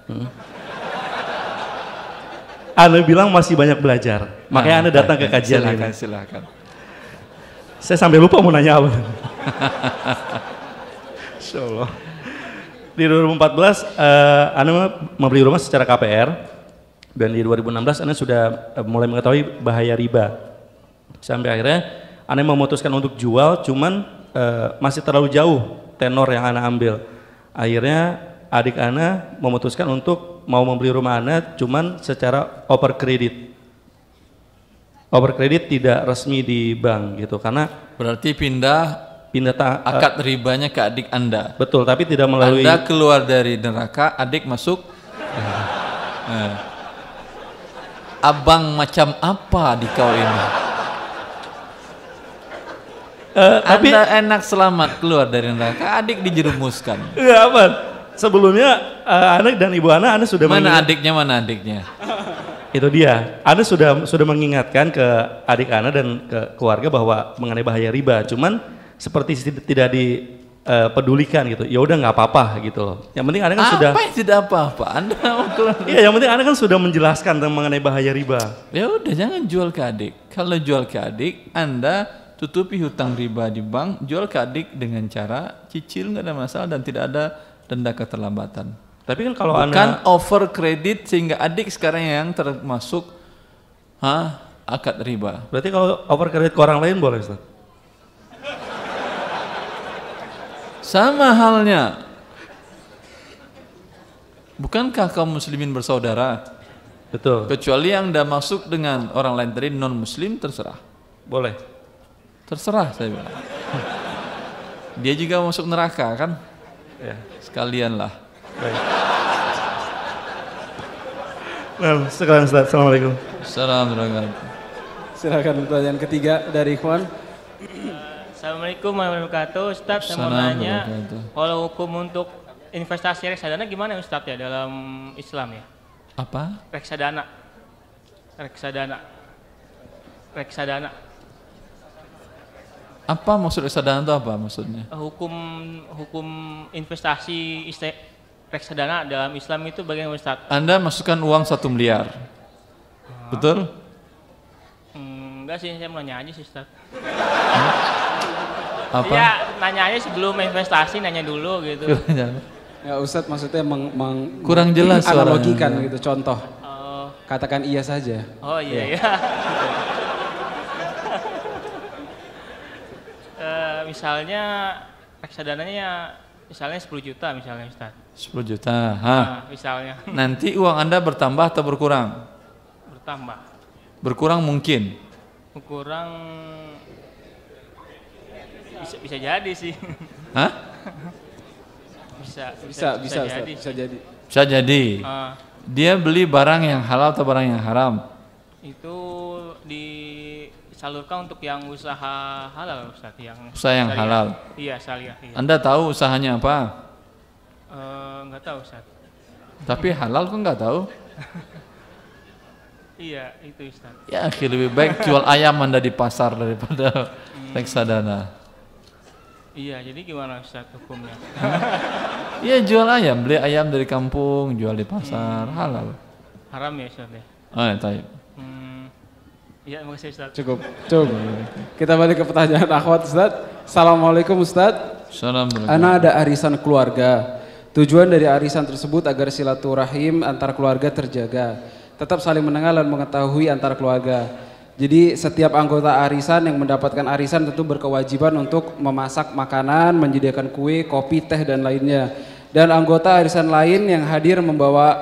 Anda bilang masih banyak belajar, makanya Anda datang ke kajian ini. Silakan. Saya sampai lupa mau nanya apa. Insya Allah. Di 2014 Anda membeli rumah secara KPR, dan di 2016 Anda sudah mulai mengetahui bahaya riba. Sampai akhirnya Anda memutuskan untuk jual, cuman masih terlalu jauh tenor yang Anda ambil. Akhirnya adik Anda memutuskan untuk mau membeli rumah Anda cuman secara over kredit. Over kredit tidak resmi di bank gitu, karena berarti pindah akad ribanya ke adik Anda. Betul, tapi tidak melalui... Anda keluar dari neraka, adik masuk. Abang macam apa di kau ini? Tapi Anda enak selamat keluar dari neraka, adik dijerumuskan. Enggak apa. Sebelumnya anak dan ibu Anda sudah mana adiknya? Itu dia. Anda sudah mengingatkan ke adik Anda dan ke keluarga bahwa mengenai bahaya riba. Cuman seperti tidak dipedulikan gitu. Ya udah nggak apa-apa gitu loh. Yang penting Anda kan sudah. Apa yang tidak apa-apa? Anda Iya, yang penting Anda kan sudah menjelaskan tentang mengenai bahaya riba. Ya udah, jangan jual ke adik. Kalau jual ke adik, Anda tutupi hutang riba di bank, jual ke adik dengan cara cicil, nggak ada masalah dan tidak ada denda keterlambatan. Tapi kan kalau bukan over kredit sehingga adik sekarang yang termasuk akad riba. Berarti kalau over kredit ke orang lain boleh, Ustaz? Sama halnya. Bukankah kaum muslimin bersaudara? Betul. Kecuali yang Anda masuk dengan orang lain tadi non muslim, terserah. Boleh. Terserah saya bilang. Dia juga masuk neraka kan? Ya. Sekalian lah. Baik. Sekarang Ustaz. Assalamualaikum. Assalamualaikum. Silakan pertanyaan ketiga dari Ikhwan. Assalamualaikum warahmatullahi wabarakatuh. Ustaz, saya mau nanya, kalau hukum untuk investasi reksadana gimana Ustaz ya dalam Islam ya? Apa? Reksadana. reksadana. Apa maksud reksadana itu apa maksudnya? Hukum investasi reksadana dalam Islam itu bagaimana Ustaz? Anda masukkan uang 1 miliar. Betul? Enggak sih, saya mau nanya aja sih Ustaz. Apa? Ya, nanya aja sebelum investasi, nanya dulu gitu. Ya Ustaz maksudnya kurang jelas analogikan suaranya. gitu, contoh. Katakan iya saja. Oh iya ya. Misalnya reksadananya misalnya 10 juta misalnya Ustaz. 10 juta. Hah. Misalnya. Nanti uang Anda bertambah atau berkurang? Bertambah. Berkurang mungkin. Berkurang bisa jadi sih. Hah? Bisa jadi. Bisa jadi. Dia beli barang yang halal atau barang yang haram? Itu disalurkan untuk yang usaha halal Ustaz, yang usaha yang syariah. halal. Iya, syariah. Iya. Anda tahu usahanya apa? Enggak tahu Ustaz. Tapi halal kok nggak tahu? Iya, itu Ustaz. Ya, lebih baik jual ayam Anda di pasar daripada reksadana. Iya, jadi gimana Ustaz hukumnya? Iya, jual ayam, beli ayam dari kampung, jual di pasar, halal. Haram ya Ustaz ya? Oh, ya, taib. Iya, makasih Ustaz. Cukup. Kita balik ke pertanyaan akhwat Ustaz. Assalamualaikum Ustaz. Assalamualaikum. Ana ada arisan keluarga. Tujuan dari arisan tersebut agar silaturahim antar keluarga terjaga. Tetap saling mengenal dan mengetahui antar keluarga. Jadi setiap anggota arisan yang mendapatkan arisan tentu berkewajiban untuk memasak makanan, menyediakan kue, kopi, teh dan lainnya. Dan anggota arisan lain yang hadir membawa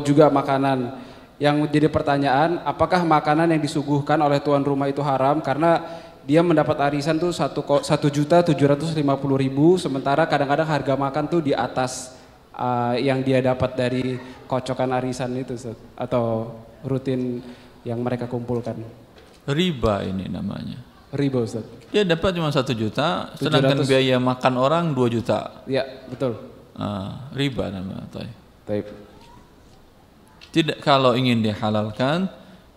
juga makanan. Yang jadi pertanyaan, apakah makanan yang disuguhkan oleh tuan rumah itu haram? Karena dia mendapat arisan tuh 1.750.000, sementara kadang-kadang harga makan tuh di atas yang dia dapat dari kocokan arisan itu Ustaz, atau rutin yang mereka kumpulkan. Riba ini namanya. Riba Ustaz. Dia dapat cuma 1 juta, sedangkan biaya makan orang 2 juta. Iya, betul. Riba namanya. Taib. Tidak, kalau ingin dihalalkan,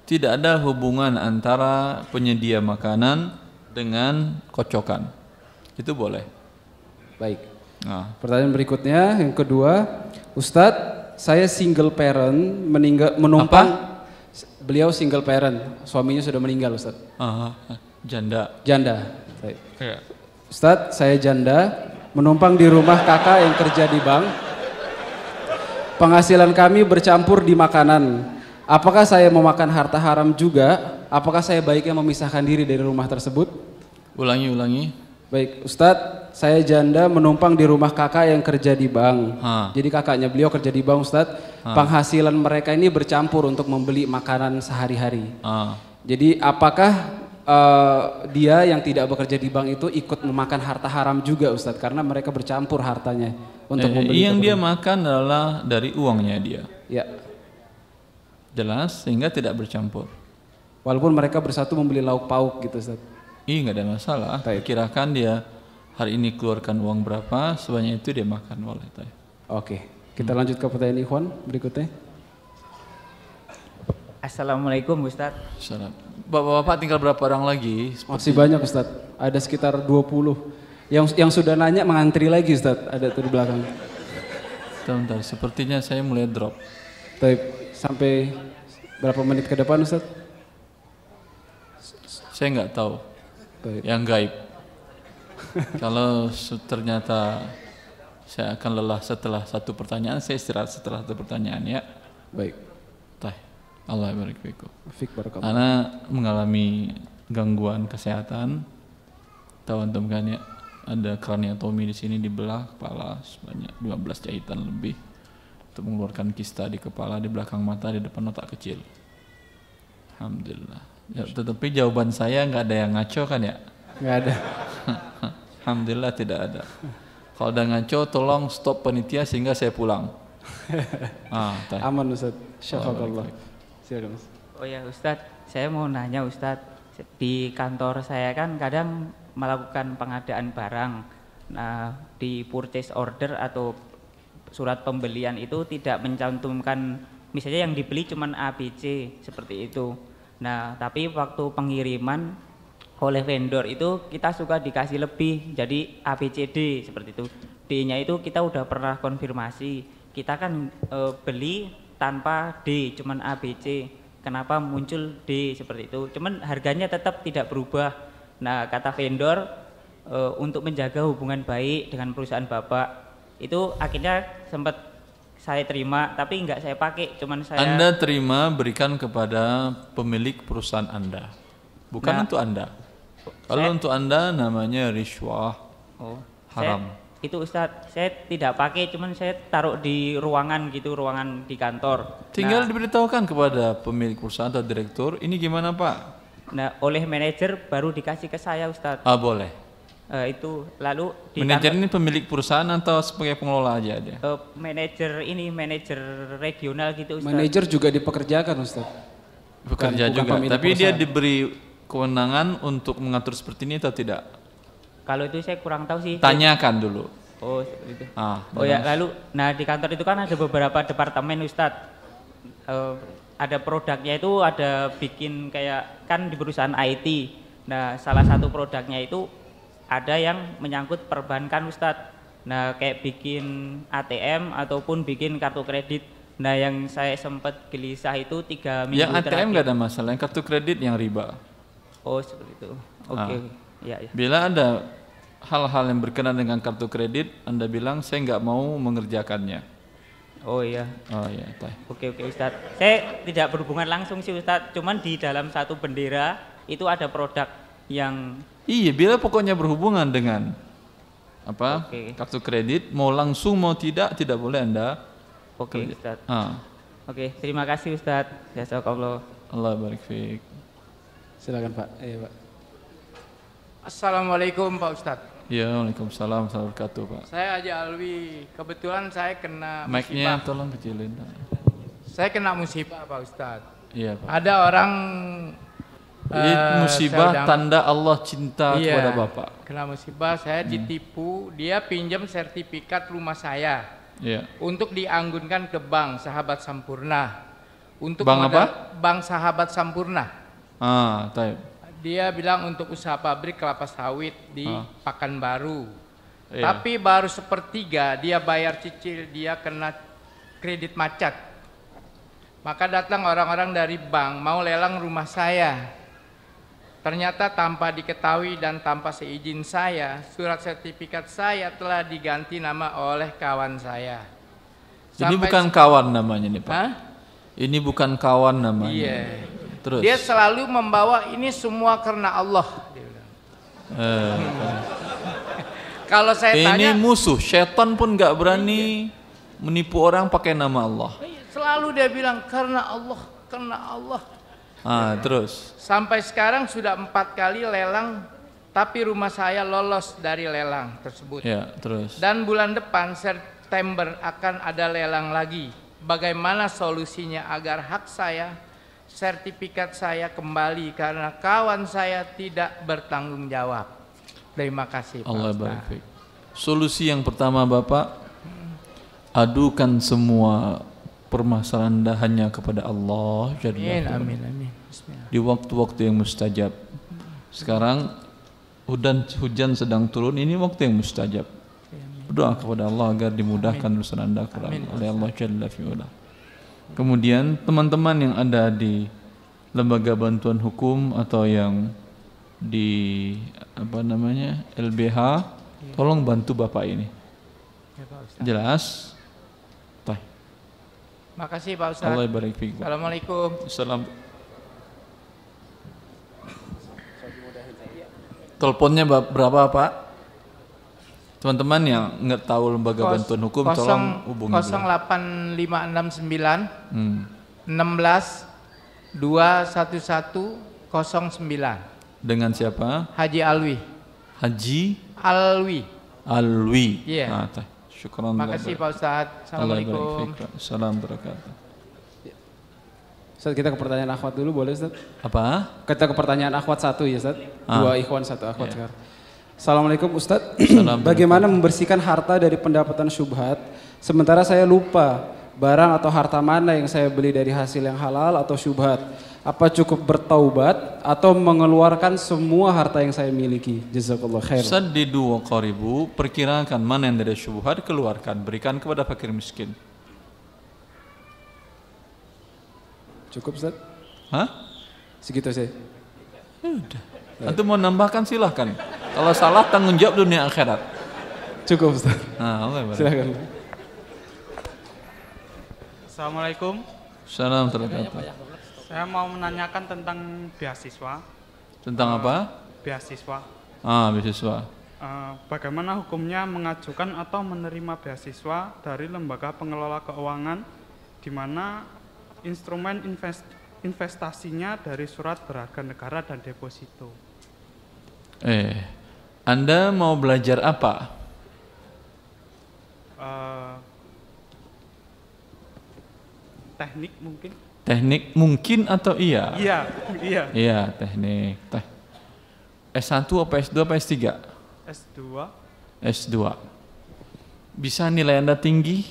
tidak ada hubungan antara penyedia makanan dengan kocokan. Itu boleh. Baik. Pertanyaan berikutnya, yang kedua, Ustadz, saya single parent menumpang. Beliau single parent, suaminya sudah meninggal Ustadz. Janda. Baik. Ya. Ustadz, saya janda, menumpang di rumah kakak yang kerja di bank. Penghasilan kami bercampur di makanan. Apakah saya memakan harta haram juga? Apakah saya baiknya memisahkan diri dari rumah tersebut? Ulangi. Baik, Ustadz, saya janda menumpang di rumah kakak yang kerja di bank. Jadi kakaknya beliau kerja di bank Ustadz. Penghasilan mereka ini bercampur untuk membeli makanan sehari-hari. Jadi apakah dia yang tidak bekerja di bank itu ikut memakan harta haram juga Ustadz? Karena mereka bercampur hartanya untuk membeli. Yang dia makan adalah dari uangnya dia. Ya. Jelas, sehingga tidak bercampur. Walaupun mereka bersatu membeli lauk pauk gitu Ustaz. Iya, nggak ada masalah. Kirakan dia hari ini keluarkan uang berapa, sebanyak itu dia makan boleh. Oke, kita lanjut ke pertanyaan Ikhwan berikutnya. Assalamualaikum Ustaz. Bapak-bapak tinggal berapa orang lagi? Masih banyak Ustaz, ada sekitar 20. Yang sudah nanya mengantri lagi Ustaz, ada tuh di belakang. Bentar, sepertinya saya mulai drop. Sampai berapa menit ke depan Ustaz? Saya nggak tahu. Yang gaib. Kalau ternyata saya akan lelah setelah satu pertanyaan, saya istirahat setelah satu pertanyaan ya. Baik. Allah barik fikum. Barakallah. Karena mengalami gangguan kesehatan, tahu antum kan ya, ada kraniotomi di sini dibelah kepala sebanyak 15 jahitan lebih untuk mengeluarkan kista di kepala, di belakang mata, di depan otak kecil. Alhamdulillah. Ya, tetapi jawaban saya nggak ada yang ngaco kan ya? Nggak ada. Alhamdulillah tidak ada. Kalau ada ngaco, tolong stop panitia sehingga saya pulang. Aman Ustaz. Syafakallah. Silakan Mas. Oh ya Ustaz, saya mau nanya Ustaz, di kantor saya kan kadang melakukan pengadaan barang. Nah, di purchase order atau surat pembelian itu tidak mencantumkan misalnya yang dibeli cuma ABC seperti itu. Nah, tapi waktu pengiriman oleh vendor itu kita suka dikasih lebih, jadi ABCD seperti itu. D-nya itu kita udah pernah konfirmasi. Kita kan beli tanpa D, cuman ABC. Kenapa muncul D seperti itu? Cuman harganya tetap tidak berubah. Nah, kata vendor untuk menjaga hubungan baik dengan perusahaan Bapak, itu akhirnya sempat saya terima, tapi nggak saya pakai, cuman saya. Anda terima berikan kepada pemilik perusahaan Anda, bukan untuk Anda. Kalau untuk Anda namanya riswah, haram. Itu Ustadz, saya tidak pakai, cuman saya taruh di ruangan gitu, ruangan di kantor. Tinggal diberitahukan kepada pemilik perusahaan atau direktur, ini gimana Pak? Nah, oleh manajer baru dikasih ke saya Ustadz. Boleh. Itu lalu manajer ini pemilik perusahaan atau sebagai pengelola aja dia? Manajer ini manajer regional gitu Ustaz. Manajer juga dipekerjakan Ustaz. Bekerja juga, tapi dia diberi kewenangan untuk mengatur seperti ini atau tidak? Kalau itu saya kurang tahu sih. Tanyakan dulu. Oh seperti itu. Ya, lalu, nah di kantor itu kan ada beberapa departemen Ustadz. Ada produknya itu ada bikin kayak kan di perusahaan IT. Nah salah satu produknya itu ada yang menyangkut perbankan Ustadz. Nah kayak bikin ATM ataupun bikin kartu kredit. Nah yang saya sempat gelisah itu 3 minggu yang ATM nggak ada masalah, yang kartu kredit yang riba. Oh seperti itu. Oke. Ya. Bila ada hal-hal yang berkenaan dengan kartu kredit, Anda bilang saya nggak mau mengerjakannya. Oh iya. Oke Ustadz. Saya tidak berhubungan langsung sih Ustadz, cuman di dalam satu bendera itu ada produk yang. Iya, bila pokoknya berhubungan dengan kartu kredit, mau langsung mau tidak boleh Anda. Oke Ustadz. Oke, terima kasih Ustadz. Jazakallah. Allah barik fiik. Silakan Pak. Iya Pak. Assalamualaikum Pak Ustadz. Ya, waalaikumsalam warahmatullahi wabarakatuh Pak. Saya Haji Alwi. Kebetulan saya kena mic-nya musibah. tolong kecilin. Saya kena musibah Pak Ustadz. Iya Pak. Ada orang musibah tanda Allah cinta kepada Bapak. Kena musibah, saya ditipu, dia pinjam sertifikat rumah saya untuk dianggunkan ke bank Sahabat Sampurna. Untuk bank apa? Bank Sahabat Sampurna. Taib. Dia bilang untuk usaha pabrik kelapa sawit di Pakanbaru. Tapi baru sepertiga dia bayar cicil, dia kena kredit macet. Maka datang orang-orang dari bank mau lelang rumah saya. Ternyata tanpa diketahui dan tanpa seizin saya, surat sertifikat saya telah diganti nama oleh kawan saya. Ini bukan kawan namanya nih Pak. Ini bukan kawan namanya. Iya. Terus. Dia selalu membawa ini semua karena Allah. Kalau saya tanya. Ini musuh, setan pun nggak berani menipu orang pakai nama Allah. Selalu dia bilang karena Allah, karena Allah. Terus. Sampai sekarang sudah 4 kali lelang, tapi rumah saya lolos dari lelang tersebut. Ya, terus. Dan bulan depan September akan ada lelang lagi. Bagaimana solusinya agar hak saya, sertifikat saya kembali karena kawan saya tidak bertanggung jawab. Terima kasih Pak Allah Ustaz. barik fiik. Solusi yang pertama Bapak, adukan semua permasalahan Anda hanya kepada Allah. Amin. Di waktu-waktu yang mustajab. Sekarang hujan sedang turun, ini waktu yang mustajab. Berdoa kepada Allah agar dimudahkan urusan Anda oleh Allah Jalla fi'ula. Kemudian teman-teman yang ada di lembaga bantuan hukum atau yang di LBH, tolong bantu Bapak ini. Jelas? Makasih Pak Ustaz. Allah barik fiik. Assalamualaikum. Assalamualaikum. Teleponnya berapa Pak? Teman-teman yang nggak tahu lembaga bantuan hukum tolong hubungi 08569 16 21109. Dengan siapa? Haji Alwi. Haji Alwi. Iya. Syukran. Makasih Pak Ustadz. Assalamualaikum. Assalamualaikum. Ustaz, kita ke pertanyaan akhwat dulu boleh Ustaz? Apa? Kita ke pertanyaan akhwat 1 ya Ustaz. 2 ikhwan 1 akhwat sekarang. Assalamualaikum Ustaz. Bagaimana membersihkan harta dari pendapatan syubhat sementara saya lupa barang atau harta mana yang saya beli dari hasil yang halal atau syubhat? Apa cukup bertaubat atau mengeluarkan semua harta yang saya miliki? Jazakallah khair. Saddidu wa qaribu, perkirakan mana yang dari syubhat, keluarkan, berikan kepada fakir miskin. Cukup Ustaz? Hah? Segitu sih. Udah. Antum mau nambahkan silahkan. Kalau salah tanggung jawab dunia akhirat. Cukup Ustaz. Nah, oke, silakan. Assalamualaikum. Assalamualaikum. Saya mau menanyakan tentang beasiswa. Tentang apa? Beasiswa. Beasiswa. Bagaimana hukumnya mengajukan atau menerima beasiswa dari lembaga pengelola keuangan di mana instrumen investasinya dari surat berharga negara dan deposito? Anda mau belajar apa? Teknik mungkin. Teknik mungkin atau iya? Iya. Iya, teknik. S1 apa S2 apa S3? S2. S2. Bisa nilai Anda tinggi?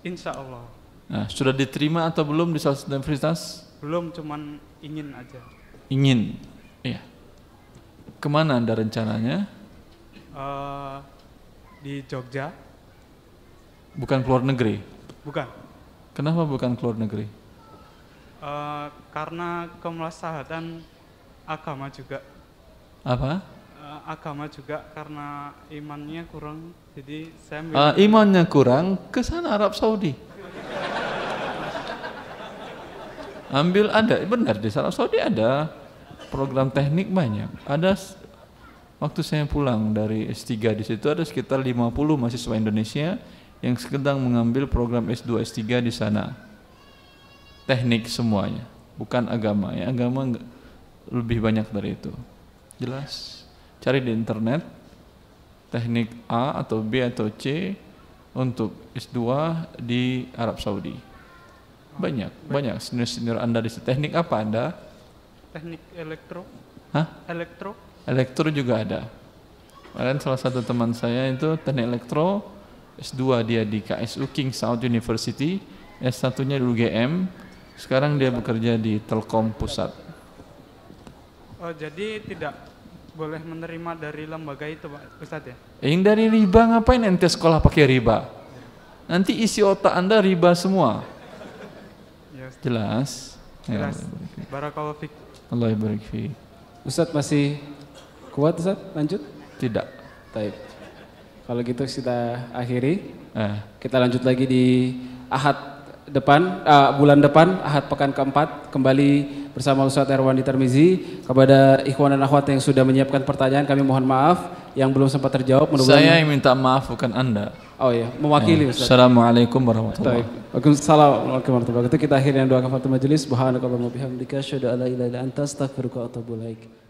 Insya Allah. Nah, sudah diterima atau belum di salah satu universitas? Belum, cuman ingin aja. Ingin, iya. Kemana Anda rencananya? Di Jogja. Bukan keluar negeri? Bukan. Kenapa bukan keluar negeri? Karena kemaslahatan agama juga. Apa? Agama juga karena imannya kurang, jadi saya imannya kurang, ke sana Arab Saudi. Ambil ada, benar di Arab Saudi ada program teknik banyak. Ada waktu saya pulang dari S3 di situ ada sekitar 50 mahasiswa Indonesia yang sedang mengambil program S2 S3 di sana. Teknik semuanya, bukan agama. Ya, agama lebih banyak dari itu. Jelas. Cari di internet teknik A atau B atau C untuk S2 di Arab Saudi. Banyak senior Anda di teknik apa Anda? Teknik elektro. Hah? Elektro juga ada. Kemarin salah satu teman saya itu teknik elektro, S2 dia di KSU King Saud University, S1-nya di UGM, sekarang dia bekerja di Telkom Pusat. Oh, jadi tidak boleh menerima dari lembaga itu Pak Ustadz ya? Yang dari riba ngapain ente sekolah pakai riba? Nanti isi otak Anda riba semua. Jelas? Jelas. Barakallahu fiik. Allah barik fiik. Ustadz masih kuat Ustadz? Lanjut? Tidak. Baik. Kalau gitu kita akhiri. Kita lanjut lagi di Ahad depan, bulan depan, Ahad pekan keempat, kembali bersama Ustadz Erwandi Tarmizi. Kepada ikhwan dan akhwat yang sudah menyiapkan pertanyaan, kami mohon maaf yang belum sempat terjawab. Saya yang minta maaf, bukan Anda. Oh iya, mewakili Ustadz. Assalamualaikum warahmatullahi wabarakatuh. Waalaikumsalam warahmatullahi wabarakatuh. Kita akhiri dengan doa kafaratul majelis. Subhanakallahumma bihamdika asyhadu an la ilaha illa anta astaghfiruka wa atubu ilaik.